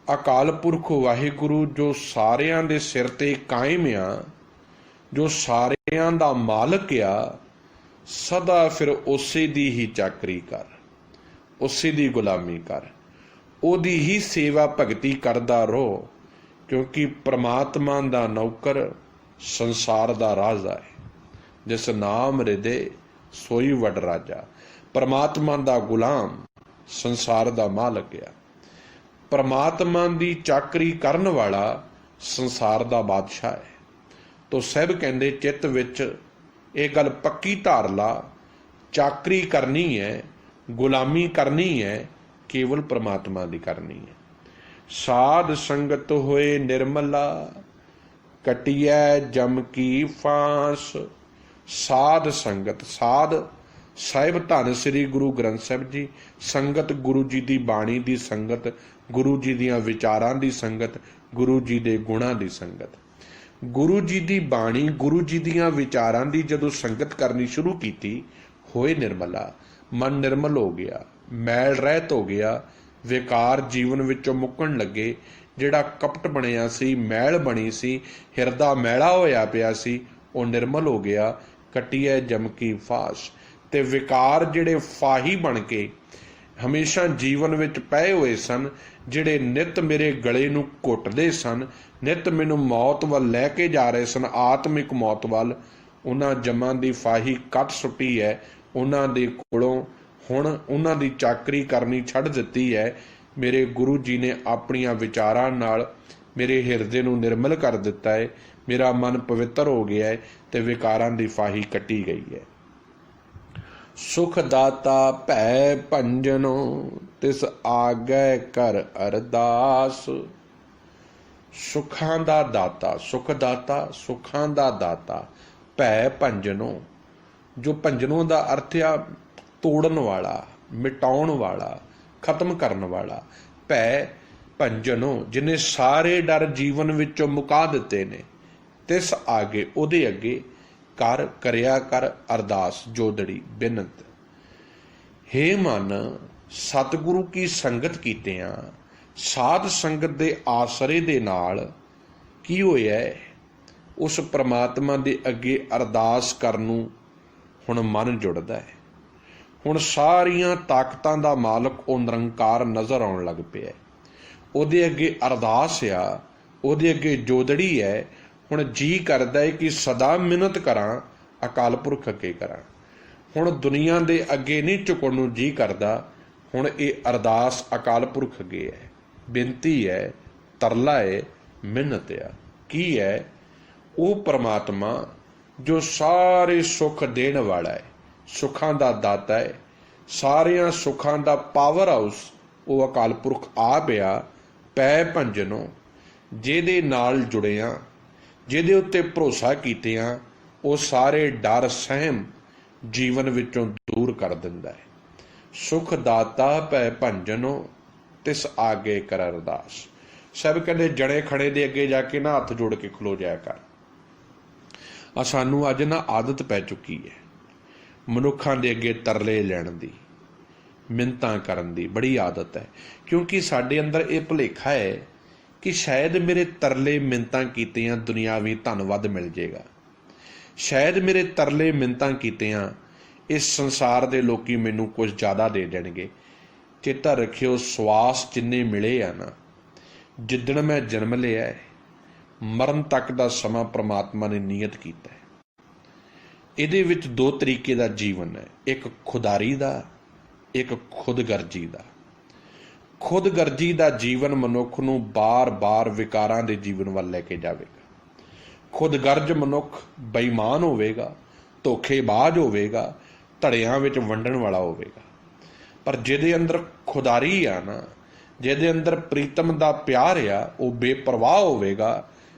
अकाल पुरख वाहिगुरु जो सारियां दे सिर ते कायम आ, जो सारियां दा मालक आ, सदा फिर उसे दी ही चाकरी कर, उसे दी गुलामी कर, ओदी ही सेवा भगती करदा रहो, क्योंकि परमात्मा दा नौकर संसार दा राजा है। जिस नाम हृदय सोई वड राजा, परमात्मा दा गुलाम संसार दा मालक आ, परमात्मा दी चाकरी करन वाला संसार दा बादशाह है। तो साहिब कहंदे चित्त विच ये गल पक्की धार ला, चाकरी करनी है, गुलामी करनी है, केवल परमात्मा दी करनी है। साध संगत होए निर्मला, कटिया जम की फांस। साध संगत, साध साहिब धन श्री गुरु ग्रंथ साहिब जी, संगत गुरु जी की बाणी की संगत, गुरु जी दियां विचारां दी संगत, गुरु जी दे गुणां दी संगत। गुरु जी की बाणी, गुरु जी दियां विचारां दी जदों संगत करनी शुरू की, होए निर्मला, मन निर्मल हो गया, मैल रहित हो गया, ਵਿਕਾਰ ਜੀਵਨ ਵਿੱਚੋਂ ਮੁੱਕਣ ਲੱਗੇ। ਜਿਹੜਾ ਕਪਟ ਬਣਿਆ ਸੀ, ਮੈਲ ਬਣੀ ਸੀ, ਹਿਰਦਾ ਮੈਲਾ ਹੋਇਆ ਪਿਆ ਸੀ, ਉਹ ਨਿਰਮਲ ਹੋ ਗਿਆ। ਕੱਟੀ ਹੈ ਜਮਕੀ ਫਾਸ਼। ਤੇ ਵਿਕਾਰ ਜਿਹੜੇ ਫਾਹੀ ਬਣ ਕੇ ਹਮੇਸ਼ਾ ਜੀਵਨ ਵਿੱਚ ਪਏ ਹੋਏ ਸਨ, ਜਿਹੜੇ ਨਿੱਤ ਮੇਰੇ ਗਲੇ ਨੂੰ ਘੁੱਟਦੇ ਸਨ, ਨਿੱਤ ਮੈਨੂੰ ਮੌਤ ਵੱਲ ਲੈ ਕੇ ਜਾ ਰਹੇ ਸਨ, ਆਤਮਿਕ ਮੌਤ ਵੱਲ, ਉਹਨਾਂ ਜਮਾਂ ਦੀ ਫਾਹੀ ਕੱਟ ਸੁੱਟੀ ਹੈ। ਉਹਨਾਂ ਦੇ ਕੋਲੋਂ ਹੁਣ ਉਹਨਾਂ ਦੀ ਚਾਕਰੀ ਕਰਨੀ ਛੱਡ ਦਿੱਤੀ ਹੈ। ਮੇਰੇ ਗੁਰੂ ਜੀ ਨੇ ਆਪਣੀਆਂ ਵਿਚਾਰਾਂ ਨਾਲ ਮੇਰੇ ਹਿਰਦੇ ਨੂੰ ਨਿਰਮਲ ਕਰ ਦਿੱਤਾ ਹੈ। ਮੇਰਾ ਮਨ ਪਵਿੱਤਰ ਹੋ ਗਿਆ ਹੈ ਤੇ ਵਿਕਾਰਾਂ ਦੀ ਫਾਹੀ ਕੱਟੀ ਗਈ ਹੈ। ਸੁਖ ਦਾਤਾ ਭੈ ਭੰਜਨੋ ਤਿਸ ਆਗੈ ਕਰ ਅਰਦਾਸ। ਸੁੱਖਾਂ ਦਾ ਦਾਤਾ, ਸੁਖ ਦਾਤਾ, ਸੁੱਖਾਂ ਦਾ ਦਾਤਾ। ਭੈ ਭੰਜਨੋ, ਜੋ ਭੰਜਨੋਂ ਦਾ ਅਰਥ ਆ ਤੋੜਨ ਵਾਲਾ, ਮਿਟਾਉਣ ਵਾਲਾ, ਖਤਮ ਕਰਨ ਵਾਲਾ। ਭੈ ਭੰਜਨੋ, ਜਿਹਨੇ ਸਾਰੇ ਡਰ ਜੀਵਨ ਵਿੱਚੋਂ ਮੁਕਾ ਦਿੱਤੇ ਨੇ। ਤਿਸ ਆਗੇ, ਉਹਦੇ ਅੱਗੇ ਕਰਿਆ ਕਰ ਅਰਦਾਸ, ਜੋਦੜੀ, ਬਿਨਤ। ਹੇ ਮਨ, ਸਤਿਗੁਰੂ ਕੀ ਸੰਗਤ ਕੀਤਿਆਂ, ਸਾਧ ਸੰਗਤ ਦੇ ਆਸਰੇ ਦੇ ਨਾਲ ਕੀ ਹੋਇਆ? ਉਸ ਪ੍ਰਮਾਤਮਾ ਦੇ ਅੱਗੇ ਅਰਦਾਸ ਕਰਨ ਨੂੰ ਹੁਣ ਮਨ ਜੁੜਦਾ ਹੈ। ਹੁਣ ਸਾਰੀਆਂ ਤਾਕਤਾਂ ਦਾ ਮਾਲਕ ਉਹ ਨਿਰੰਕਾਰ ਨਜ਼ਰ ਆਉਣ ਲੱਗ ਪਿਆ। ਉਹਦੇ ਅੱਗੇ ਅਰਦਾਸ ਆ, ਉਹਦੇ ਅੱਗੇ ਜੋਦੜੀ ਹੈ। ਹੁਣ ਜੀ ਕਰਦਾ ਹੈ ਕਿ ਸਦਾ ਮਿਹਨਤ ਕਰਾਂ, ਅਕਾਲ ਪੁਰਖ ਅੱਗੇ ਕਰਾਂ। ਹੁਣ ਦੁਨੀਆ ਦੇ ਅੱਗੇ ਨਹੀਂ ਝੁਕਣ ਨੂੰ ਜੀ ਕਰਦਾ। ਹੁਣ ਇਹ ਅਰਦਾਸ ਅਕਾਲ ਪੁਰਖ ਅੱਗੇ ਹੈ, ਬੇਨਤੀ ਹੈ, ਤਰਲਾ ਹੈ, ਮਿਹਨਤ ਆ। ਕੀ ਹੈ? ਉਹ ਪਰਮਾਤਮਾ ਜੋ ਸਾਰੇ ਸੁੱਖ ਦੇਣ ਵਾਲਾ ਹੈ, ਸੁੱਖਾਂ ਦਾ ਦਾਤਾ ਹੈ, ਸਾਰਿਆਂ ਸੁੱਖਾਂ ਦਾ ਪਾਵਰ ਹਾਊਸ, ਉਹ ਅਕਾਲ ਪੁਰਖ ਆ ਪਿਆ। ਪੈ ਭੰਜਨੋਂ, ਜਿਹਦੇ ਨਾਲ ਜੁੜਿਆਂ, ਜਿਹਦੇ ਉੱਤੇ ਭਰੋਸਾ ਕੀਤਿਆਂ, ਉਹ ਸਾਰੇ ਡਰ ਸਹਿਮ ਜੀਵਨ ਵਿੱਚੋਂ ਦੂਰ ਕਰ ਦਿੰਦਾ ਹੈ। ਸੁਖ ਦਾਤਾ ਭੈ ਭੰਜਨੋਂ ਤਿਸ ਆਗੇ ਕਰ ਅਰਦਾਸ। ਸਭ ਕਹਿੰਦੇ ਜਣੇ ਖੜੇ ਦੇ ਅੱਗੇ ਜਾ ਕੇ ਨਾ ਹੱਥ ਜੋੜ ਕੇ ਖਲੋ ਜਾਇਆ ਕਰ। ਸਾਨੂੰ ਅੱਜ ਨਾ ਆਦਤ ਪੈ ਚੁੱਕੀ ਹੈ ਮਨੁੱਖਾਂ ਦੇ ਅੱਗੇ ਤਰਲੇ ਲੈਣ ਦੀ, ਮਿੰਨਤਾਂ ਕਰਨ ਦੀ ਬੜੀ ਆਦਤ ਹੈ। ਕਿਉਂਕਿ ਸਾਡੇ ਅੰਦਰ ਇਹ ਭੁਲੇਖਾ ਹੈ ਕਿ ਸ਼ਾਇਦ ਮੇਰੇ ਤਰਲੇ ਮਿੰਨਤਾਂ ਕੀਤਿਆਂ ਦੁਨਿਆਵੀ ਧੰਨਵਾਦ ਮਿਲ ਜਾਏਗਾ। ਸ਼ਾਇਦ ਮੇਰੇ ਤਰਲੇ ਮਿੰਨਤਾਂ ਕੀਤਿਆਂ ਇਸ ਸੰਸਾਰ ਦੇ ਲੋਕੀ ਮੈਨੂੰ ਕੁਝ ਜ਼ਿਆਦਾ ਦੇ ਦੇਣਗੇ। ਚੇਤਾ ਰੱਖਿਓ, ਸਵਾਸ ਜਿੰਨੇ ਮਿਲੇ ਆ ਨਾ, ਜਿੱਦਣ ਮੈਂ ਜਨਮ ਲਿਆ ਹੈ, ਮਰਨ ਤੱਕ ਦਾ ਸਮਾਂ ਪ੍ਰਮਾਤਮਾ ਨੇ ਨਿਯਤ ਕੀਤਾ ਹੈ। ਇਹਦੇ ਵਿੱਚ ਦੋ ਤਰੀਕੇ ਦਾ ਜੀਵਨ ਹੈ, ਇੱਕ ਖੁਦਾਰੀ ਦਾ, ਇੱਕ ਖੁਦਗਰਜੀ ਦਾ। ਖੁਦਗਰਜੀ ਦਾ ਜੀਵਨ ਮਨੁੱਖ ਨੂੰ ਬਾਰ-ਬਾਰ ਵਿਕਾਰਾਂ ਦੇ ਜੀਵਨ ਵੱਲ ਲੈ ਕੇ ਜਾਵੇਗਾ। ਖੁਦਗਰਜ ਮਨੁੱਖ ਬੇਈਮਾਨ ਹੋਵੇਗਾ, ਧੋਖੇਬਾਜ਼ ਹੋਵੇਗਾ, ਧੜਿਆਂ ਵਿੱਚ ਵੰਡਣ ਵਾਲਾ ਹੋਵੇਗਾ। ਪਰ ਜਿਹਦੇ ਅੰਦਰ ਖੁਦਾਰੀ ਆ ਨਾ, ਜਿਹਦੇ ਅੰਦਰ ਪ੍ਰੀਤਮ ਦਾ ਪਿਆਰ ਆ, ਉਹ ਬੇਪਰਵਾਹ ਹੋਵੇਗਾ,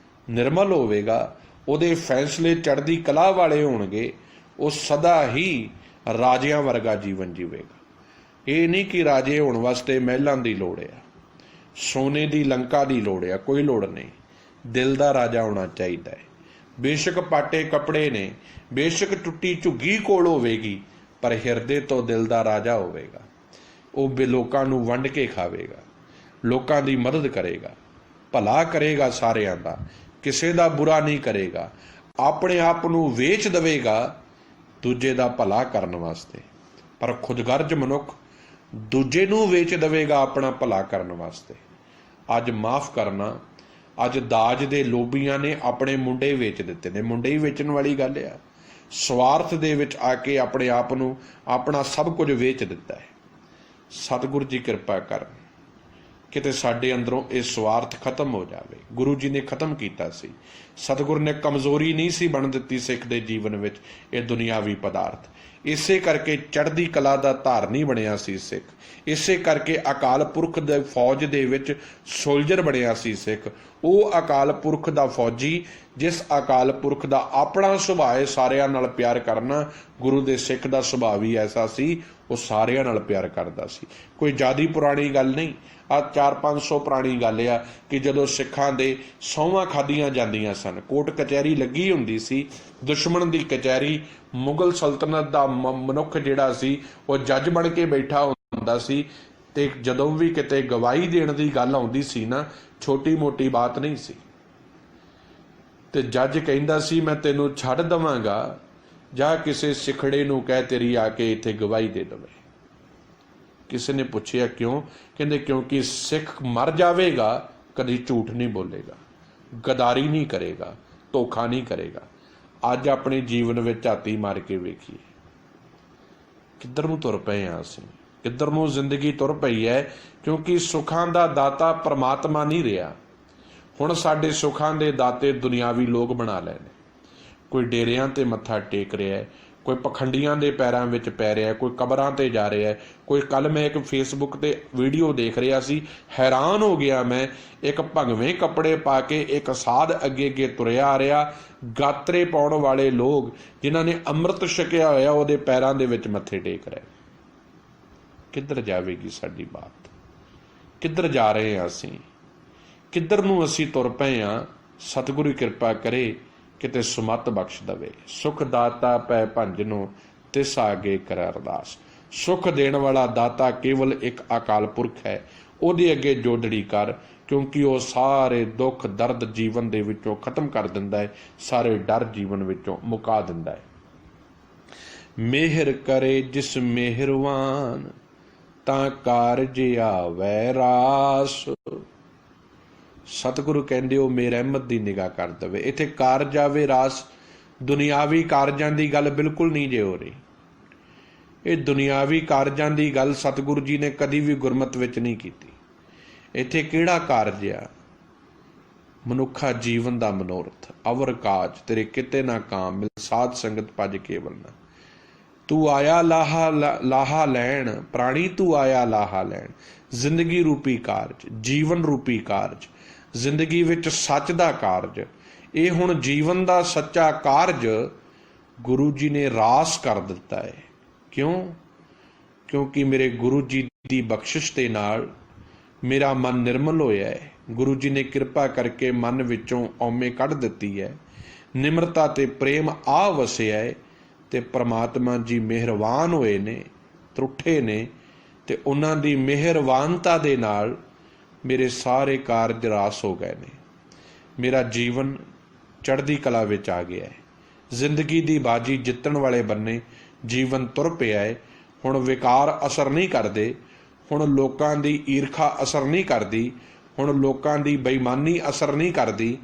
ਨਿਰਮਲ ਹੋਵੇਗਾ, ਉਹਦੇ ਫੈਸਲੇ ਚੜ੍ਹਦੀ ਕਲਾ ਵਾਲੇ ਹੋਣਗੇ। ਉਹ ਸਦਾ ਹੀ ਰਾਜਿਆਂ ਵਰਗਾ ਜੀਵਨ ਜੀਵੇਗਾ। ਇਹ ਨਹੀਂ ਕਿ ਰਾਜੇ ਹੋਣ ਵਾਸਤੇ ਮਹਿਲਾਂ ਦੀ ਲੋੜ ਆ, ਸੋਨੇ ਦੀ ਲੰਕਾ ਦੀ ਲੋੜ ਆ, ਕੋਈ ਲੋੜ ਨਹੀਂ। ਦਿਲ ਦਾ ਰਾਜਾ ਹੋਣਾ ਚਾਹੀਦਾ ਹੈ। ਬੇਸ਼ੱਕ ਪਾਟੇ ਕੱਪੜੇ ਨੇ, ਬੇਸ਼ੱਕ ਟੁੱਟੀ ਝੁੱਗੀ ਕੋਲ ਹੋਵੇਗੀ, ਪਰ ਹਿਰਦੇ ਤੋਂ ਦਿਲ ਦਾ ਰਾਜਾ ਹੋਵੇਗਾ। ਉਹ ਲੋਕਾਂ ਨੂੰ ਵੰਡ ਕੇ ਖਾਵੇਗਾ, ਲੋਕਾਂ ਦੀ ਮਦਦ ਕਰੇਗਾ, ਭਲਾ ਕਰੇਗਾ ਸਾਰਿਆਂ ਦਾ, ਕਿਸੇ ਦਾ ਬੁਰਾ ਨਹੀਂ ਕਰੇਗਾ, ਆਪਣੇ ਆਪ ਨੂੰ ਵੇਚ ਦੇਵੇਗਾ ਦੂਜੇ ਦਾ ਭਲਾ ਕਰਨ ਵਾਸਤੇ। ਪਰ ਖੁਦਗਰਜ ਮਨੁੱਖ ਦੂਜੇ ਨੂੰ ਵੇਚ ਦੇਵੇਗਾ ਆਪਣਾ ਭਲਾ ਕਰਨ ਵਾਸਤੇ। ਅੱਜ ਮਾਫ ਕਰਨਾ, ਅੱਜ ਦਾਜ ਦੇ ਲੋਭੀਆਂ ਨੇ ਆਪਣੇ ਮੁੰਡੇ ਵੇਚ ਦਿੱਤੇ ਨੇ। ਮੁੰਡੇ ਹੀ ਵੇਚਣ ਵਾਲੀ ਗੱਲ ਆ। ਸਵਾਰਥ ਦੇ ਵਿੱਚ ਆ ਕੇ ਆਪਣੇ ਆਪ ਨੂੰ, ਆਪਣਾ ਸਭ ਕੁਝ ਵੇਚ ਦਿੱਤਾ ਹੈ। ਸਤਿਗੁਰੂ ਜੀ ਕਿਰਪਾ ਕਰਨ, ਕਿਤੇ ਸਾਡੇ ਅੰਦਰੋਂ ਇਹ ਸਵਾਰਥ ਖਤਮ ਹੋ ਜਾਵੇ। ਗੁਰੂ ਜੀ ਨੇ ਖਤਮ ਕੀਤਾ ਸੀ। ਸਤਿਗੁਰੂ ਨੇ ਕਮਜ਼ੋਰੀ ਨਹੀਂ ਸੀ ਬਣ ਦਿੱਤੀ ਸਿੱਖ ਦੇ ਜੀਵਨ ਵਿੱਚ ਇਹ ਦੁਨਿਆਵੀ ਪਦਾਰਥ। ਇਸੇ ਕਰਕੇ ਚੜ੍ਹਦੀ ਕਲਾ ਦਾ ਧਾਰਨੀ ਬਣਿਆ ਸੀ ਸਿੱਖ। ਇਸੇ ਕਰਕੇ ਅਕਾਲ ਪੁਰਖ ਦੇ ਫੌਜ ਦੇ ਵਿੱਚ ਸੋਲਜਰ ਬਣਿਆ ਸੀ ਸਿੱਖ। ਉਹ ਅਕਾਲ ਪੁਰਖ ਦਾ ਫੌਜੀ, ਜਿਸ ਅਕਾਲ ਪੁਰਖ ਦਾ ਆਪਣਾ ਸੁਭਾਅ ਹੈ ਸਾਰਿਆਂ ਨਾਲ ਪਿਆਰ ਕਰਨਾ। ਗੁਰੂ ਦੇ ਸਿੱਖ ਦਾ ਸੁਭਾਅ ਵੀ ਐਸਾ ਸੀ, ਉਹ ਸਾਰਿਆਂ ਨਾਲ ਪਿਆਰ ਕਰਦਾ ਸੀ। ਕੋਈ ਜ਼ਿਆਦਾ ਪੁਰਾਣੀ ਗੱਲ ਨਹੀਂ। ਆ 400-500 ਪੁਰਾਣੀ ਗੱਲ ਆ ਕਿ ਜਦੋਂ ਸਿੱਖਾਂ ਦੇ ਸਹੁੰਆਂ ਖਾਧੀਆਂ ਜਾਂਦੀਆਂ ਸਨ, ਕੋਰਟ ਕਚਹਿਰੀ ਲੱਗੀ ਹੁੰਦੀ ਸੀ, ਦੁਸ਼ਮਣ ਦੀ ਕਚਹਿਰੀ, ਮੁਗਲ ਸਲਤਨਤ ਦਾ ਮਨੁੱਖ ਜਿਹੜਾ ਸੀ ਉਹ ਜੱਜ ਬਣ ਕੇ ਬੈਠਾ ਹੁੰਦਾ ਸੀ। ਤੇ ਜਦੋਂ ਵੀ ਕਿਤੇ ਗਵਾਹੀ ਦੇਣ ਦੀ ਗੱਲ ਆਉਂਦੀ ਸੀ ਨਾ, ਛੋਟੀ ਮੋਟੀ ਬਾਤ ਨਹੀਂ ਸੀ। ਤੇ ਜੱਜ ਕਹਿੰਦਾ ਸੀ ਮੈਂ ਤੈਨੂੰ ਛੱਡ ਦੇਵਾਂਗਾ, ਜਾਂ ਕਿਸੇ ਸਿਖੜੇ ਨੂੰ ਕਹਿ ਤੇਰੀ ਆ ਕੇ ਇੱਥੇ ਗਵਾਹੀ ਦੇ ਦੇਵੇ। ਕਿਸੇ ਨੇ ਪੁੱਛਿਆ ਕਿਉਂ? ਕਹਿੰਦੇ ਕਿਉਂਕਿ ਸਿੱਖ ਮਰ ਜਾਵੇਗਾ, ਕਦੀ ਝੂਠ ਨਹੀਂ ਬੋਲੇਗਾ, ਗਦਾਰੀ ਨਹੀਂ ਕਰੇਗਾ, ਧੋਖਾ ਨਹੀਂ ਕਰੇਗਾ। ਅੱਜ ਆਪਣੇ ਜੀਵਨ ਵਿੱਚ ਝਾਤੀ ਮਾਰ ਕੇ ਵੇਖੀਏ, ਕਿੱਧਰ ਨੂੰ ਤੁਰ ਪਏ ਹਾਂ ਅਸੀਂ, ਕਿੱਧਰ ਨੂੰ ਜ਼ਿੰਦਗੀ ਤੁਰ ਪਈ ਹੈ। ਕਿਉਂਕਿ ਸੁੱਖਾਂ ਦਾ ਦਾਤਾ ਪਰਮਾਤਮਾ ਨਹੀਂ ਰਿਹਾ। ਹੁਣ ਸਾਡੇ ਸੁੱਖਾਂ ਦੇ ਦਾਤੇ ਦੁਨਿਆਵੀ ਲੋਕ ਬਣਾ ਲਏ ਨੇ। ਕੋਈ ਡੇਰਿਆਂ ਤੇ ਮੱਥਾ ਟੇਕ ਰਿਹਾ ਹੈ, ਕੋਈ ਪਖੰਡੀਆਂ ਦੇ ਪੈਰਾਂ ਵਿੱਚ ਪੈ ਰਿਹਾ, ਕੋਈ ਕਬਰਾਂ ਤੇ ਜਾ ਰਿਹਾ। ਕੋਈ ਕੱਲ ਮੈਂ ਇੱਕ ਫੇਸਬੁੱਕ ਤੇ ਵੀਡੀਓ ਦੇਖ ਰਿਹਾ ਸੀ, ਹੈਰਾਨ ਹੋ ਗਿਆ ਮੈਂ। ਇੱਕ ਭਗਵੇਂ ਕੱਪੜੇ ਪਾ ਕੇ ਇੱਕ ਸਾਧ ਅੱਗੇ ਅੱਗੇ ਤੁਰਿਆ ਆ ਰਿਹਾ, ਗਾਤਰੇ ਪਾਉਣ ਵਾਲੇ ਲੋਕ ਜਿਨ੍ਹਾਂ ਨੇ ਅੰਮ੍ਰਿਤ ਛਕਿਆ ਹੋਇਆ ਉਹਦੇ ਪੈਰਾਂ ਦੇ ਵਿੱਚ ਮੱਥੇ ਟੇਕ ਰਹੇ। ਕਿੱਧਰ ਜਾਵੇਗੀ ਸਾਡੀ ਬਾਤ? ਕਿੱਧਰ ਜਾ ਰਹੇ ਹਾਂ ਅਸੀਂ? ਕਿੱਧਰ ਨੂੰ ਅਸੀਂ ਤੁਰ ਪਏ ਹਾਂ? ਸਤਿਗੁਰੂ ਕਿਰਪਾ ਕਰੇ, ਕਿਤੇ ਸੁਮਤ ਬਖਸ਼ ਦਵੇ। ਸੁਖ ਦਾਤਾ ਪੈ ਭੰਜਨੋ, ਤਿਸ ਆਗੇ ਕਰ ਅਰਦਾਸ। ਸੁਖ ਦੇਣ ਵਾਲਾ ਦਾਤਾ ਕੇਵਲ ਇੱਕ ਅਕਾਲ ਪੁਰਖ ਹੈ, ਉਹਦੇ ਅੱਗੇ ਜੋਦੜੀ ਕਰ, ਕਿਉਂਕਿ ਉਹ ਸਾਰੇ ਦੁੱਖ ਦਰਦ ਜੀਵਨ ਦੇ ਵਿੱਚੋਂ ਖਤਮ ਕਰ ਦਿੰਦਾ ਹੈ, ਸਾਰੇ ਡਰ ਜੀਵਨ ਵਿੱਚੋਂ ਮੁਕਾ ਦਿੰਦਾ ਹੈ। ਮਿਹਰ ਕਰੇ ਜਿਸ ਮਿਹਰਵਾਨ, ਤਾਂ ਕਾਰਜ ਆਵੈ ਰਾਸ। ਸਤਿਗੁਰੂ ਕਹਿੰਦੇ ਉਹ ਮੇਰਹਿਮਤ ਦੀ ਨਿਗਾਹ ਕਰ ਦੇਵੇ। ਇੱਥੇ ਕਾਰਜ ਆਵੇ ਰਾਸ, ਦੁਨਿਆਵੀ ਕਾਰਜਾਂ ਦੀ ਗੱਲ ਬਿਲਕੁਲ ਨਹੀਂ ਜੇ ਹੋ ਰਹੀ। ਇਹ ਦੁਨਿਆਵੀ ਕਾਰਜਾਂ ਦੀ ਗੱਲ ਸਤਿਗੁਰੂ ਜੀ ਨੇ ਕਦੀ ਵੀ ਗੁਰਮਤਿ ਵਿੱਚ ਨਹੀਂ ਕੀਤੀ। ਇੱਥੇ ਕਿਹੜਾ ਕਾਰਜ ਆ? ਮਨੁੱਖਾ ਜੀਵਨ ਦਾ ਮਨੋਰਥ, ਅਵਰ ਕਾਜ ਤੇਰੇ ਕਿਤੇ ਨਾ ਕਾਮ, ਮਿਲ ਸਾਧ ਸੰਗਤ ਭਜ ਕੇਵਲ ਨਾ। ਤੂੰ ਆਇਆ ਲਾਹਾ ਲੈਣ, ਪ੍ਰਾਣੀ ਤੂੰ ਆਇਆ ਲਾਹਾ ਲੈਣ। ਜ਼ਿੰਦਗੀ ਰੂਪੀ ਕਾਰਜ, ਜੀਵਨ ਰੂਪੀ ਕਾਰਜ, ਜ਼ਿੰਦਗੀ ਵਿੱਚ ਸੱਚ ਦਾ ਕਾਰਜ, ਇਹ ਹੁਣ ਜੀਵਨ ਦਾ ਸੱਚਾ ਕਾਰਜ ਗੁਰੂ ਜੀ ਨੇ ਰਾਸ ਕਰ ਦਿੱਤਾ ਹੈ। ਕਿਉਂ? ਕਿਉਂਕਿ ਮੇਰੇ ਗੁਰੂ ਜੀ ਦੀ ਬਖਸ਼ਿਸ਼ ਦੇ ਨਾਲ ਮੇਰਾ ਮਨ ਨਿਰਮਲ ਹੋਇਆ ਹੈ। ਗੁਰੂ ਜੀ ਨੇ ਕਿਰਪਾ ਕਰਕੇ ਮਨ ਵਿੱਚੋਂ ਔਮੇ ਕੱਢ ਦਿੱਤੀ ਹੈ, ਨਿਮਰਤਾ ਤੇ ਪ੍ਰੇਮ ਆ ਵਸਿਆ ਹੈ, ਤੇ ਪ੍ਰਮਾਤਮਾ ਜੀ ਮਿਹਰਬਾਨ ਹੋਏ ਨੇ, ਤਰੁੱਠੇ ਨੇ, ਤੇ ਉਹਨਾਂ ਦੀ ਮਿਹਰਬਾਨਤਾ ਦੇ ਨਾਲ ਮੇਰੇ ਸਾਰੇ ਕਾਰਜ ਰਾਸ ਹੋ ਗਏ ਨੇ। ਮੇਰਾ ਜੀਵਨ ਚੜ੍ਹਦੀ ਕਲਾ ਵਿੱਚ ਆ ਗਿਆ ਹੈ। ਜ਼ਿੰਦਗੀ ਦੀ ਬਾਜੀ ਜਿੱਤਣ ਵਾਲੇ ਬੰਨੇ ਜੀਵਨ ਤੁਰ ਪਿਆ ਹੈ। ਹੁਣ ਵਿਕਾਰ ਅਸਰ ਨਹੀਂ ਕਰਦੇ, ਹੁਣ ਲੋਕਾਂ ਦੀ ਈਰਖਾ ਅਸਰ ਨਹੀਂ ਕਰਦੀ, ਹੁਣ ਲੋਕਾਂ ਦੀ ਬੇਈਮਾਨੀ ਅਸਰ ਨਹੀਂ ਕਰਦੀ।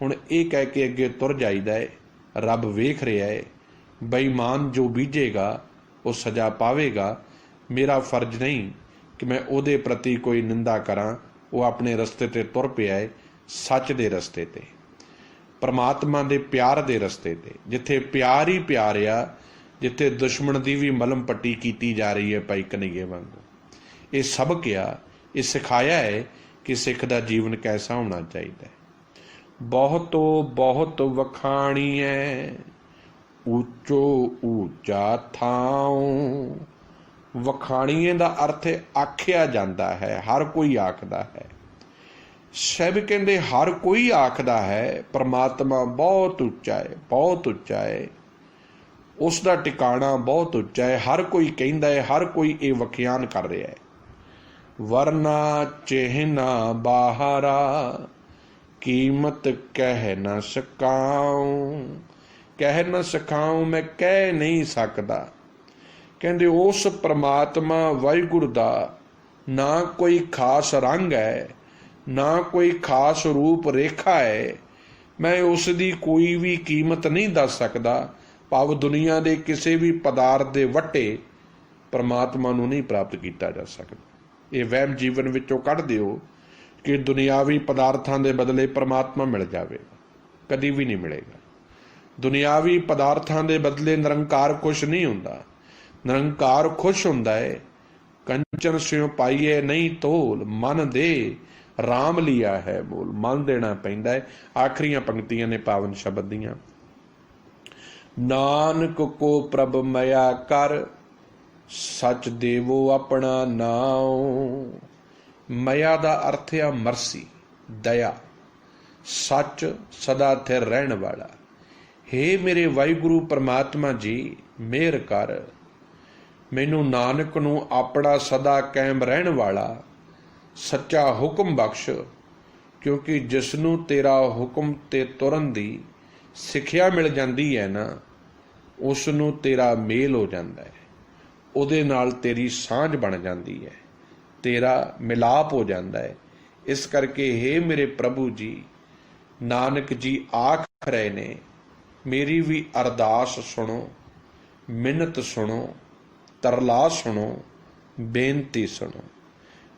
ਹੁਣ ਇਹ ਕਹਿ ਕੇ ਅੱਗੇ ਤੁਰ ਜਾਈਦਾ ਹੈ, ਰੱਬ ਵੇਖ ਰਿਹਾ ਹੈ, ਬੇਈਮਾਨ ਜੋ ਬੀਜੇਗਾ ਉਹ ਸਜ਼ਾ ਪਾਵੇਗਾ। ਮੇਰਾ ਫਰਜ਼ ਨਹੀਂ ਕਿ ਮੈਂ ਉਹਦੇ ਪ੍ਰਤੀ ਕੋਈ ਨਿੰਦਾ ਕਰਾਂ। ਉਹ ਆਪਣੇ ਰਸਤੇ ਤੇ ਤੁਰ ਪਿਆ ਹੈ, ਸੱਚ ਦੇ ਰਸਤੇ ਤੇ, ਪਰਮਾਤਮਾ ਦੇ ਪਿਆਰ ਦੇ ਰਸਤੇ ਤੇ, ਜਿੱਥੇ ਪਿਆਰ ਹੀ ਪਿਆਰ ਆ, ਜਿੱਥੇ ਦੁਸ਼ਮਣ ਦੀ ਵੀ ਮਲਮ ਪੱਟੀ ਕੀਤੀ ਜਾ ਰਹੀ ਹੈ ਭਾਈ ਕਨਈਏ ਵਾਂਗੂ। ਇਹ ਸਬਕ ਆ, ਇਹ ਸਿਖਾਇਆ ਹੈ ਕਿ ਸਿੱਖ ਦਾ ਜੀਵਨ ਕੈਸਾ ਹੋਣਾ ਚਾਹੀਦਾ ਹੈ। ਬਹੁਤੋ ਬਹੁਤ ਵਖਾਣੀਐ, ਉੱਚੋ ਉੱਚਾ ਥਾਉ। ਵਖਾਣੀਏ ਦਾ ਅਰਥ ਆਖਿਆ ਜਾਂਦਾ ਹੈ, ਹਰ ਕੋਈ ਆਖਦਾ ਹੈ। ਸਭ ਕਹਿੰਦੇ ਹਰ ਕੋਈ ਆਖਦਾ ਹੈ ਪਰਮਾਤਮਾ ਬਹੁਤ ਉੱਚਾ ਹੈ, ਬਹੁਤ ਉੱਚਾ ਹੈ, ਉਸ ਦਾ ਟਿਕਾਣਾ ਬਹੁਤ ਉੱਚਾ ਹੈ। ਹਰ ਕੋਈ ਕਹਿੰਦਾ ਹੈ, ਹਰ ਕੋਈ ਇਹ ਵਖਿਆਨ ਕਰ ਰਿਹਾ ਹੈ। ਵਰਨਾ ਚਿਹਨਾ ਬਾਹਰਾ, ਕੀਮਤ ਕਹਿ ਨਾ ਸਕਾਉ। ਕਹਿ ਨਾ ਸਕਾਉ, ਮੈਂ ਕਹਿ ਨਹੀਂ ਸਕਦਾ। ਕਹਿੰਦੇ ਉਸ ਪ੍ਰਮਾਤਮਾ ਵਾਹਿਗੁਰੂ ਦਾ ਨਾ ਕੋਈ ਖਾਸ ਰੰਗ ਹੈ, ਨਾ ਕੋਈ ਖਾਸ ਰੂਪ ਰੇਖਾ ਹੈ। ਮੈਂ ਉਸ ਦੀ ਕੋਈ ਵੀ ਕੀਮਤ ਨਹੀਂ ਦੱਸ ਸਕਦਾ। ਭਾਵ ਦੁਨੀਆ ਦੇ ਕਿਸੇ ਵੀ ਪਦਾਰਥ ਦੇ ਵੱਟੇ ਪ੍ਰਮਾਤਮਾ ਨੂੰ ਨਹੀਂ ਪ੍ਰਾਪਤ ਕੀਤਾ ਜਾ ਸਕਦਾ। ਇਹ ਵਹਿਮ ਜੀਵਨ ਵਿੱਚੋਂ ਕੱਢ ਦਿਓ ਕਿ ਦੁਨਿਆਵੀ ਪਦਾਰਥਾਂ ਦੇ ਬਦਲੇ ਪ੍ਰਮਾਤਮਾ ਮਿਲ ਜਾਵੇਗਾ, ਕਦੀ ਵੀ ਨਹੀਂ ਮਿਲੇਗਾ। ਦੁਨਿਆਵੀ ਪਦਾਰਥਾਂ ਦੇ ਬਦਲੇ ਨਿਰੰਕਾਰ ਖੁਸ਼ ਨਹੀਂ ਹੁੰਦਾ। ਨਿਰੰਕਾਰ ਖੁਸ਼ ਹੁੰਦਾ ਹੈ। ਕੰਚਨ ਸਿਉ ਪਾਈਏ ਨਹੀਂ ਤੋਲ, ਮਨ ਦੇ ਰਾਮ ਲਿਆ ਹੈ ਬੋਲ। ਮਨ ਦੇਣਾ ਪੈਂਦਾ ਹੈ। ਆਖਰੀਆਂ ਪੰਕਤੀਆਂ ਨੇ ਪਾਵਨ ਸ਼ਬਦ ਦੀਆਂ। ਨਾਨਕ ਕੋ ਪ੍ਰਭ ਮਇਆ ਕਰ, ਸੱਚ ਦੇਵੋ ਆਪਣਾ ਨਾਉ। ਮਇਆ ਦਾ ਅਰਥ ਆ ਮਰਸੀ, ਦਇਆ। ਸੱਚ ਸਦਾ ਥਿਰ ਰਹਿਣ ਵਾਲਾ। ਹੇ ਮੇਰੇ ਵਾਹਿਗੁਰੂ ਪਰਮਾਤਮਾ ਜੀ, ਮਿਹਰ ਕਰ। ਮੈਨੂੰ ਨਾਨਕ ਨੂੰ ਆਪਣਾ ਸਦਾ ਕਾਇਮ ਰਹਿਣ ਵਾਲਾ ਸੱਚਾ ਹੁਕਮ ਬਖਸ਼, ਕਿਉਂਕਿ ਜਿਸ ਨੂੰ ਤੇਰਾ ਹੁਕਮ ਤੇ ਤੁਰਨ ਦੀ ਸਿੱਖਿਆ ਮਿਲ ਜਾਂਦੀ ਹੈ ਨਾ, ਉਸ ਨੂੰ ਤੇਰਾ ਮੇਲ ਹੋ ਜਾਂਦਾ ਹੈ, ਉਹਦੇ ਨਾਲ ਤੇਰੀ ਸਾਂਝ ਬਣ ਜਾਂਦੀ ਹੈ, ਤੇਰਾ ਮਿਲਾਪ ਹੋ ਜਾਂਦਾ ਹੈ। ਇਸ ਕਰਕੇ ਹੇ ਮੇਰੇ ਪ੍ਰਭੂ ਜੀ, ਨਾਨਕ ਜੀ ਆਖ ਰਹੇ ਨੇ, ਮੇਰੀ ਵੀ ਅਰਦਾਸ ਸੁਣੋ, ਮਿੰਨਤ ਸੁਣੋ, ਤਰਲਾ ਸੁਣੋ, ਬੇਨਤੀ ਸੁਣੋ।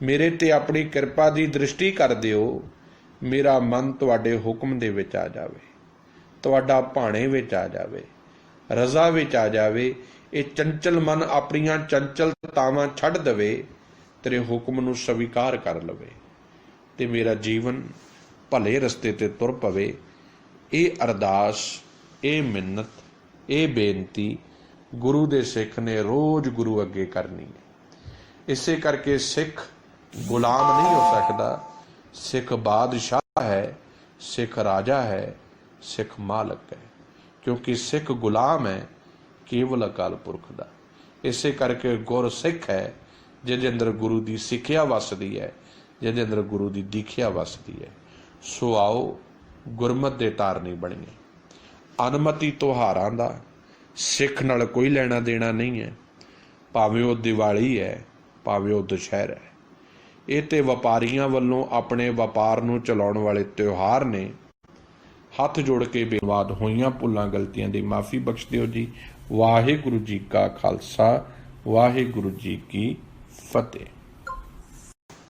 ਮੇਰੇ ਤੇ ਆਪਣੀ ਕਿਰਪਾ ਦੀ ਦ੍ਰਿਸ਼ਟੀ ਕਰ ਦਿਓ, ਮੇਰਾ ਮਨ ਤੁਹਾਡੇ ਹੁਕਮ ਦੇ ਵਿੱਚ ਆ ਜਾਵੇ, ਤੁਹਾਡਾ ਭਾਣੇ ਵਿੱਚ ਆ ਜਾਵੇ, ਰਜ਼ਾ ਵਿੱਚ ਆ ਜਾਵੇ। ਇਹ ਚੰਚਲ ਮਨ ਆਪਣੀਆਂ ਚੰਚਲਤਾਵਾਂ ਛੱਡ ਦੇਵੇ, ਤੇਰੇ ਹੁਕਮ ਨੂੰ ਸਵੀਕਾਰ ਕਰ ਲਵੇ ਤੇ ਮੇਰਾ ਜੀਵਨ ਭਲੇ ਰਸਤੇ ਤੇ ਤੁਰ ਪਵੇ। ਇਹ ਅਰਦਾਸ, ਇਹ ਮਿੰਨਤ, ਇਹ ਬੇਨਤੀ ਗੁਰੂ ਦੇ ਸਿੱਖ ਨੇ ਰੋਜ਼ ਗੁਰੂ ਅੱਗੇ ਕਰਨੀ ਹੈ। ਇਸੇ ਕਰਕੇ ਸਿੱਖ ਗੁਲਾਮ ਨਹੀਂ ਹੋ ਸਕਦਾ। ਸਿੱਖ ਬਾਦਸ਼ਾਹ ਹੈ, ਸਿੱਖ ਰਾਜਾ ਹੈ, ਸਿੱਖ ਮਾਲਕ ਹੈ, ਕਿਉਂਕਿ ਸਿੱਖ ਗੁਲਾਮ ਹੈ ਕੇਵਲ ਅਕਾਲ ਪੁਰਖ ਦਾ। ਇਸੇ ਕਰਕੇ ਗੁਰ ਸਿੱਖ ਹੈ ਜਿਹਦੇ ਅੰਦਰ ਗੁਰੂ ਦੀ ਸਿੱਖਿਆ ਵਸਦੀ ਹੈ, ਜਿਹਦੇ ਅੰਦਰ ਗੁਰੂ ਦੀ ਦੀਖਿਆ ਵਸਦੀ ਹੈ। ਸੋ ਆਓ ਗੁਰਮਤ ਦੇ ਧਾਰਨੀ ਬਣੀਏ। ਅਨਮਤੀ ਤਿਉਹਾਰਾਂ ਦਾ ਸਿੱਖ ਨਾਲ ਕੋਈ ਲੈਣਾ ਦੇਣਾ ਨਹੀਂ ਹੈ, ਭਾਵੇਂ ਉਹ ਦੀਵਾਲੀ ਹੈ, ਭਾਵੇਂ ਉਹ ਦੁਸ਼ਹਿਰਾ ਹੈ। ਇਹ ਤੇ ਵਪਾਰੀਆਂ ਵੱਲੋਂ ਆਪਣੇ ਵਪਾਰ ਨੂੰ ਚਲਾਉਣ ਵਾਲੇ ਤਿਉਹਾਰ ਨੇ। ਹੱਥ ਜੋੜ ਕੇ ਬੇਨਵਾਦ ਹੋਈਆਂ ਭੁੱਲਾਂ ਗਲਤੀਆਂ ਦੀ ਮਾਫੀ ਬਖਸ਼ ਦਿਓ ਜੀ। ਵਾਹਿਗੁਰੂ ਜੀ ਕਾ ਖਾਲਸਾ, ਵਾਹਿਗੁਰੂ ਜੀ ਕੀ ਫਤਿਹ।